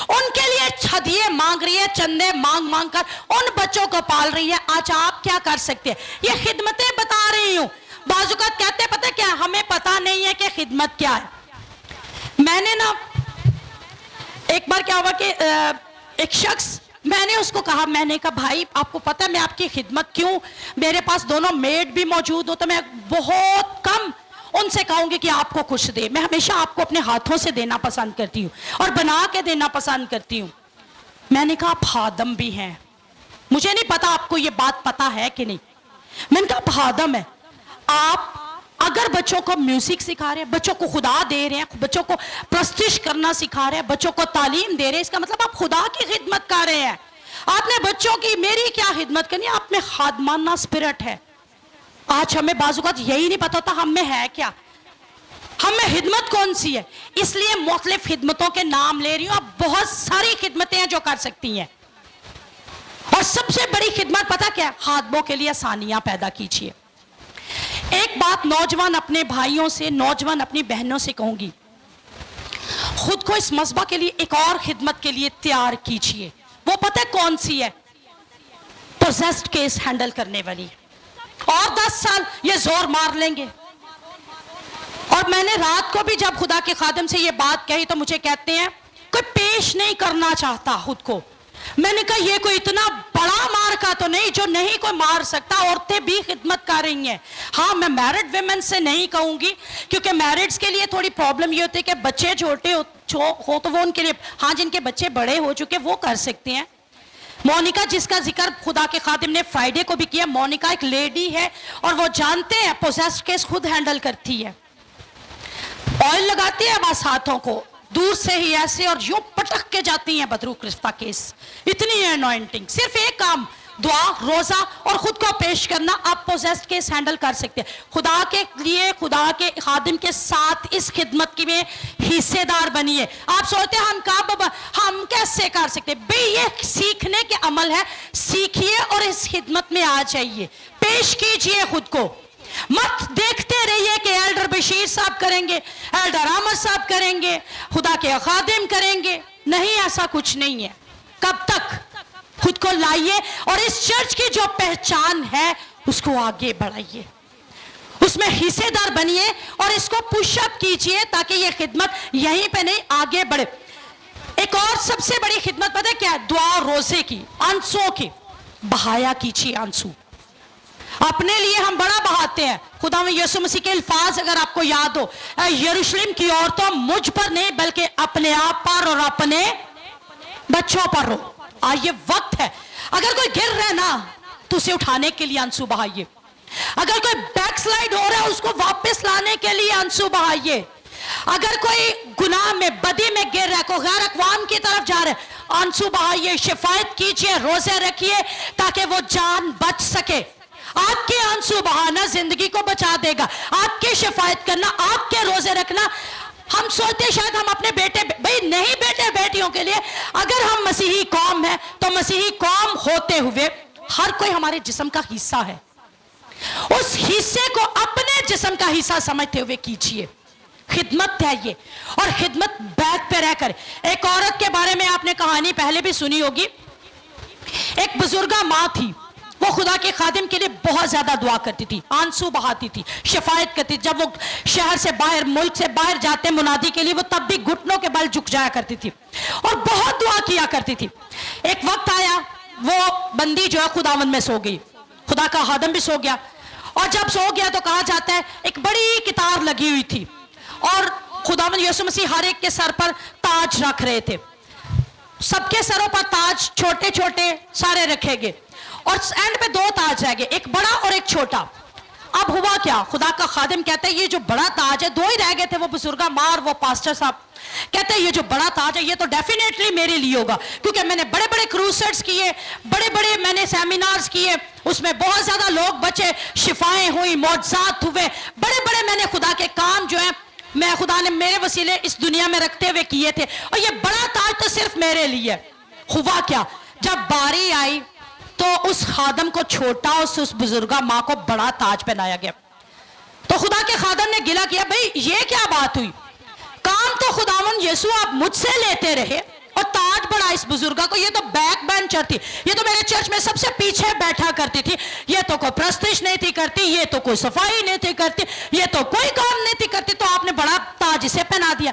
ان کے لیے ہدیے مانگ رہی ہے, چندے مانگ مانگ کر ان بچوں کو پال رہی ہے. آج آپ کیا کر سکتے ہیں؟ یہ خدمتیں بتا رہی ہوں. بعض اوقات کہتے پتہ کیا, ہمیں پتہ نہیں ہے کہ خدمت کیا ہے. میں نے نا ایک بار کیا ہوا کہ ایک شخص، میں نے اس کو کہا، میں نے کہا بھائی آپ کو پتہ ہے میں آپ کی خدمت کیوں، میرے پاس دونوں میڈ بھی موجود ہو تو میں بہت کم ان سے کہوں گی کہ آپ کو کچھ دے، میں ہمیشہ آپ کو اپنے ہاتھوں سے دینا پسند کرتی ہوں اور بنا کے دینا پسند کرتی ہوں۔ میں نے کہا آپ خادم بھی ہیں، مجھے نہیں پتا آپ کو یہ بات پتا ہے کہ نہیں، میں نے کہا آپ خادم ہیں، آپ اگر بچوں کو میوزک سکھا رہے ہیں، بچوں کو خدا دے رہے ہیں، بچوں کو پرستش کرنا سکھا رہے ہیں، بچوں کو تعلیم دے رہے ہیں، اس کا مطلب آپ خدا کی خدمت کر رہے ہیں۔ آپ نے بچوں کی میری کیا خدمت کرنی ہے، آپ میں خادمانہ سپرٹ ہے۔ آج ہمیں بعض اوقات یہی نہیں پتا ہوتا ہم میں ہے کیا، ہم میں خدمت کون سی ہے، اس لیے مختلف خدمتوں کے نام لے رہی ہوں۔ آپ بہت ساری خدمتیں ہیں جو کر سکتی ہیں، اور سب سے بڑی خدمت پتہ کیا ہے، خادموں کے لیے آسانیاں پیدا کیجیے۔ ایک بات نوجوان اپنے بھائیوں سے، نوجوان اپنی بہنوں سے کہوں گی، خود کو اس مذبح کے لیے ایک اور خدمت کے لیے تیار کیجیے۔ وہ پتہ ہے کون سی ہے؟ پوزیسڈ کیس ہینڈل کرنے والی۔ اور 10 سال یہ زور مار لیں گے۔ اور میں نے رات کو بھی جب خدا کے خادم سے یہ بات کہی تو مجھے کہتے ہیں کوئی پیش نہیں کرنا چاہتا خود کو۔ میں نے کہا یہ کوئی اتنا بڑا مار کا تو نہیں جو نہیں کوئی مار سکتا، عورتیں بھی خدمت کر رہی ہیں۔ ہاں میں میرڈ ویمن سے نہیں کہوں گی، کیونکہ میرڈز کے لیے تھوڑی پرابلم یہ ہوتی ہے کہ بچے چھوٹے ہو تو وہ ان کے لیے، ہاں جن کے بچے بڑے ہو چکے وہ کر سکتے ہیں۔ مونیکا جس کا ذکر خدا کے خادم نے فرائیڈے کو بھی کیا، مونیکا ایک لیڈی ہے اور وہ جانتے ہیں پوزیسڈ کیس خود ہینڈل کرتی ہے، آئل لگاتی ہے بس ہاتھوں کو دور سے ہی ایسے اور یوں پٹک کے جاتی ہیں بدرو کرفتہ کیس، اتنی ہے انوائنٹنگ، صرف ایک کام دعا، روزہ اور خود کو پیش کرنا، آپ پوزیسڈ کیس ہینڈل کر سکتے ہیں۔ خدا کے لیے، خدا کے خادم کے ساتھ اس خدمت کی میں حصے دار بنیے۔ آپ سوچتے ہیں ہم کیسے کر سکتے ہیں؟ بھئی یہ سیکھنے کے عمل ہے، سیکھیے اور اس خدمت میں آ جائیے، پیش کیجئے خود کو۔ مت دیکھتے رہیے کہ ایلڈر بشیر صاحب کریں گے، ایلڈر احمد صاحب کریں گے، خدا کے خادم کریں گے، نہیں ایسا کچھ نہیں ہے۔ کب تک؟ خود کو لائیے اور اس چرچ کی جو پہچان ہے اس کو آگے بڑھائیے، اس میں حصے دار بنیے اور اس کو پش اپ کیجئے تاکہ یہ خدمت یہیں پہ نہیں آگے بڑھے۔ ایک اور سب سے بڑی خدمت پتہ ہے کیا ہے؟ دعا اور روزے کی، آنسوں کی بہایا کیجئے، آنسو اپنے لیے ہم بڑا بہاتے ہیں۔ خدا میں یسوع مسیح کے الفاظ اگر آپ کو یاد ہو، اے یروشلم کی عورتوں مجھ پر نہیں بلکہ اپنے آپ پر اور اپنے بچوں پر رو۔ یہ وقت ہے، اگر کوئی گر رہا ہے نا تو اسے اٹھانے کے لیے آنسو بہائیے، اگر کوئی بیک سلائیڈ ہو رہا ہے اس کو واپس لانے کے لیے آنسو بہائیے، اگر کوئی گناہ میں بدی میں گر رہا ہے، کوئی غیر اقوام کی طرف جا رہا ہے، آنسو بہائیے، شفاعت کیجئے، روزے رکھیے تاکہ وہ جان بچ سکے۔ آپ کے آنسو بہانا زندگی کو بچا دے گا، آپ کی شفاعت کرنا، آپ کے روزے رکھنا۔ ہم سوچتے شاید ہم اپنے بیٹے، بھئی نہیں بیٹے بیٹیوں کے لیے، اگر ہم مسیحی قوم ہیں تو مسیحی قوم ہوتے ہوئے ہر کوئی ہمارے جسم کا حصہ ہے، اس حصے کو اپنے جسم کا حصہ سمجھتے ہوئے کیجئے۔ خدمت ہے یہ، اور خدمت بیک پہ رہ کر۔ ایک عورت کے بارے میں آپ نے کہانی پہلے بھی سنی ہوگی، ایک بزرگہ ماں تھی، وہ خدا کے خادم کے لیے بہت زیادہ دعا کرتی تھی، آنسو بہاتی تھی، شفاعت کرتی تھی۔ جب وہ شہر سے باہر، ملک سے باہر جاتے منادی کے لیے، وہ تب بھی گھٹنوں کے بل جھک جایا کرتی تھی اور بہت دعا کیا کرتی تھی۔ ایک وقت آیا، وہ بندی جو ہے خداوند میں سو گئی، خدا کا خادم بھی سو گیا، اور جب سو گیا تو کہا جاتا ہے ایک بڑی کتار لگی ہوئی تھی اور خداوند یسوع مسیح ہر ایک کے سر پر تاج رکھ رہے تھے، سب کے سروں پر تاج چھوٹے چھوٹے سارے رکھے گئے، اور اینڈ پہ 2 تاج رہ گئے، ایک بڑا اور ایک چھوٹا۔ اب ہوا کیا؟ خدا کا خادم کہتا ہے یہ جو بڑا تاج ہے، 2 ہی رہ گئے تھے، وہ بزرگہ ماں اور وہ پاسٹر صاحب، کہتے ہیں یہ جو بڑا تاج ہے یہ تو ڈیفینیٹلی میرے لیے ہوگا، کیونکہ میں نے بڑے بڑے کروسیڈز کیے، بڑے بڑے میں نے سیمینارز کیے، اس میں بہت زیادہ لوگ بچے، شفائیں ہوئی، معجزات ہوئے، بڑے بڑے میں نے خدا کے کام جو ہیں میں خدا نے میرے وسیلے اس دنیا میں رکھتے ہوئے کیے تھے، اور یہ بڑا تاج تو صرف میرے لیے۔ ہوا کیا؟ جب باری آئی تو اس خادم کو چھوٹا، اس بزرگہ ماں کو بڑا تاج پہنایا گیا۔ تو خدا کے خادم نے گلہ کیا، بھئی یہ کیا بات ہوئی؟ کام تو خداوند یسوع آپ مجھ سے لیتے رہے اور تاج بڑا اس بزرگہ کو، یہ تو بیک بینچر تھی، یہ تو میرے چرچ میں سب سے پیچھے بیٹھا کرتی تھی، یہ تو کوئی پرستش نہیں تھی کرتی، یہ تو کوئی صفائی نہیں تھی کرتی، یہ تو کوئی کام نہیں تھی کرتی، تو آپ نے بڑا تاج اسے پہنا دیا۔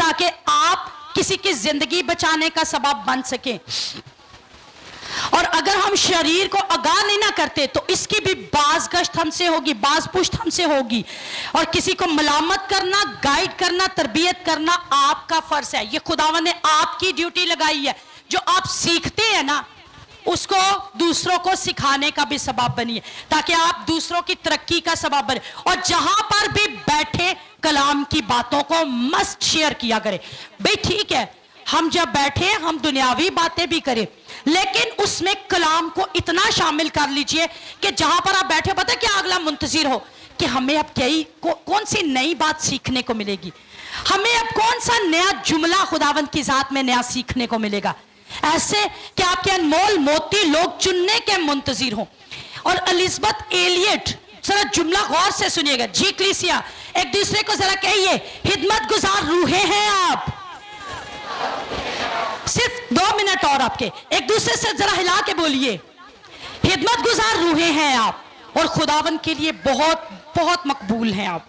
تاکہ آپ کسی کی زندگی بچانے کا سبب بن سکیں. اور اگر ہم شریر کو آگاہ نہیں نہ کرتے تو اس کی بھی باز گشت ہم سے ہوگی, باز پشت ہم سے ہوگی. اور کسی کو ملامت کرنا, گائیڈ کرنا, تربیت کرنا آپ کا فرض ہے. یہ خداوند نے آپ کی ڈیوٹی لگائی ہے. جو آپ سیکھتے ہیں نا اس کو دوسروں کو سکھانے کا بھی سبب بنیے, تاکہ آپ دوسروں کی ترقی کا سبب بنے. اور جہاں پر بھی بیٹھے کلام کی باتوں کو مست شیئر کیا کرے. بھئی ٹھیک ہے, ہم جب بیٹھے ہم دنیاوی باتیں بھی کریں, لیکن اس میں کلام کو اتنا شامل کر لیجئے کہ جہاں پر آپ بیٹھے پتہ کیا اگلا منتظر ہو کہ ہمیں اب کون سی نئی بات سیکھنے کو ملے گی, ہمیں اب کون سا نیا جملہ خداوند کی ذات میں نیا سیکھنے کو ملے گا. ایسے کہ آپ کے انمول موتی لوگ چننے کے منتظر ہوں. اور الزبتھ ایلیٹ, ذرا جملہ غور سے سنیے گا. جی کلیسیا, ایک دوسرے کو ذرا کہیے خدمت گزار روحیں ہیں آپ. صرف 2 منٹ اور آپ کے ایک دوسرے سے ذرا ہلا کے بولیے خدمت گزار روحیں ہیں آپ, اور خداوند کے لیے بہت بہت مقبول ہیں آپ.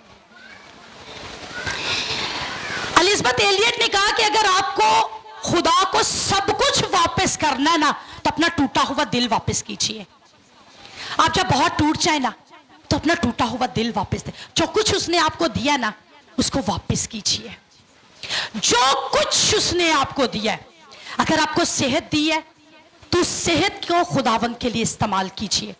الزبتھ ایلیٹ نے کہا کہ اگر آپ کو خدا کو سب کچھ واپس کرنا ہے نا تو اپنا ٹوٹا ہوا دل واپس کیجئے. آپ جب بہت ٹوٹ جائے نا تو اپنا ٹوٹا ہوا دل واپس دے. جو کچھ اس نے آپ کو دیا نا اس کو واپس کیجئے. جو کچھ اس نے آپ کو دیا ہے, اگر آپ کو صحت دی ہے تو صحت کو خداوند کے لیے استعمال کیجئے.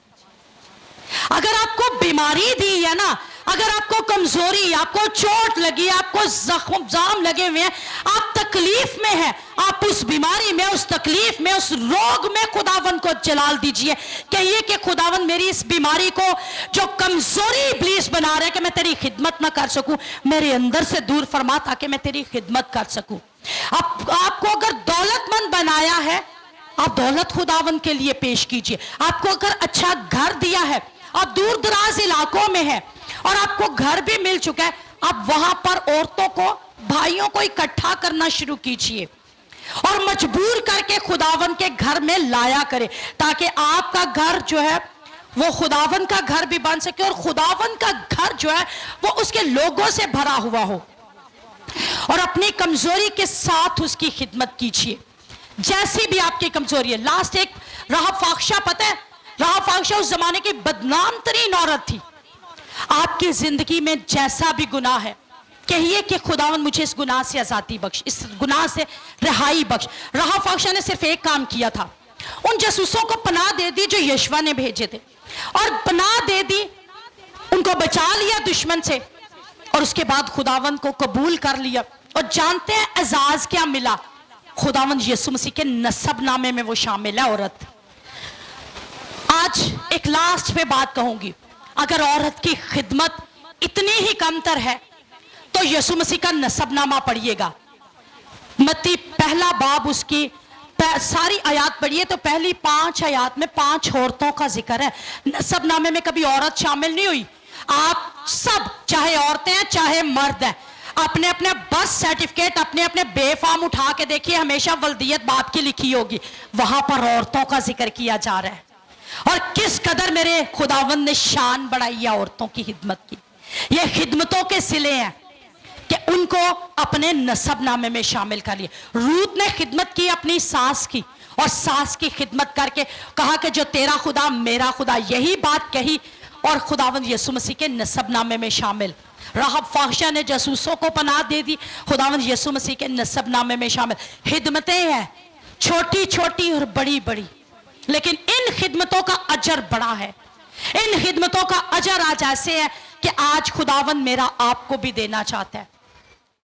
اگر آپ کو بیماری دی ہے نا, اگر آپ کو کمزوری, آپ کو چوٹ لگی, آپ کو زخم لگے ہوئے ہیں, آپ تکلیف میں ہیں, آپ اس بیماری میں, اس تکلیف میں, اس روگ میں خداوند کو جلال دیجئے. کہیے کہ خداوند میری اس بیماری کو جو کمزوری ابلیس بنا رہا ہے کہ میں تیری خدمت نہ کر سکوں, میرے اندر سے دور فرما تاکہ میں تیری خدمت کر سکوں. آپ کو اگر دولت مند بنایا ہے, آپ دولت خداوند کے لیے پیش کیجئے. آپ کو اگر اچھا گھر دیا ہے, آپ دور دراز علاقوں میں ہیں اور آپ کو گھر بھی مل چکا ہے, آپ وہاں پر عورتوں کو, بھائیوں کو اکٹھا کرنا شروع کیجئے اور مجبور کر کے خداوند کے گھر میں لایا کرے, تاکہ آپ کا گھر جو ہے وہ خداوند کا گھر بھی بن سکے, اور خداوند کا گھر جو ہے وہ اس کے لوگوں سے بھرا ہوا ہو. اور اپنی کمزوری کے ساتھ اس کی خدمت کیجئے جیسی بھی آپ کی کمزوری ہے. لاسٹ ایک راہب فاخشہ, پتہ ہے راہب فاخشہ اس زمانے کی بدنام ترین عورت تھی. آپ کی زندگی میں جیسا بھی گناہ ہے کہیے کہ خداوند مجھے اس گناہ سے آزادی بخش, اس گناہ سے رہائی بخش. راہب فاخشہ نے صرف ایک کام کیا تھا, ان جاسوسوں کو پناہ دے دی جو یشوع نے بھیجے تھے, اور پناہ دے دی, ان کو بچا لیا دشمن سے, اور اس کے بعد خداوند کو قبول کر لیا. اور جانتے ہیں اعزاز کیا ملا؟ خداوند یسوع مسیح کے نسب نامے میں وہ شامل ہے عورت. آج ایک لاسٹ پہ بات کہوں گی, اگر عورت کی خدمت اتنی ہی کم تر ہے تو یسوع مسیح کا نسب نامہ پڑھیے گا. متی 1 باب اس کی ساری آیات پڑھیے تو پہلی 5 آیات میں 5 عورتوں کا ذکر ہے. نسب نامے میں کبھی عورت شامل نہیں ہوئی. آپ سب, چاہے عورتیں ہیں چاہے مرد ہیں, اپنے اپنے برتھ سرٹیفکیٹ اپنے اپنے بے فارم اٹھا کے دیکھیے, ہمیشہ ولدیت باپ کی لکھی ہوگی, وہاں پر عورتوں کا ذکر کیا جا رہا ہے. اور کس قدر میرے خداوند نے شان بڑھائی ہے عورتوں کی خدمت کی. یہ خدمتوں کے صلے ہیں کہ ان کو اپنے نسب نامے میں شامل کر لیے. روت نے خدمت کی اپنی ساس کی, اور ساس کی خدمت کر کے کہا کہ جو تیرا خدا میرا خدا, یہی بات کہی اور خداوند یسوع مسیح کے نسب نامے میں شامل. راہب فاحشہ نے جاسوسوں کو پناہ دے دی, خداوند یسوع مسیح کے نسب نامے میں شامل. خدمتیں ہیں چھوٹی چھوٹی اور بڑی بڑی, لیکن ان خدمتوں کا اجر بڑا ہے. ان خدمتوں کا اجر آج ایسے ہے کہ آج خداوند میرا آپ کو بھی دینا چاہتا ہے.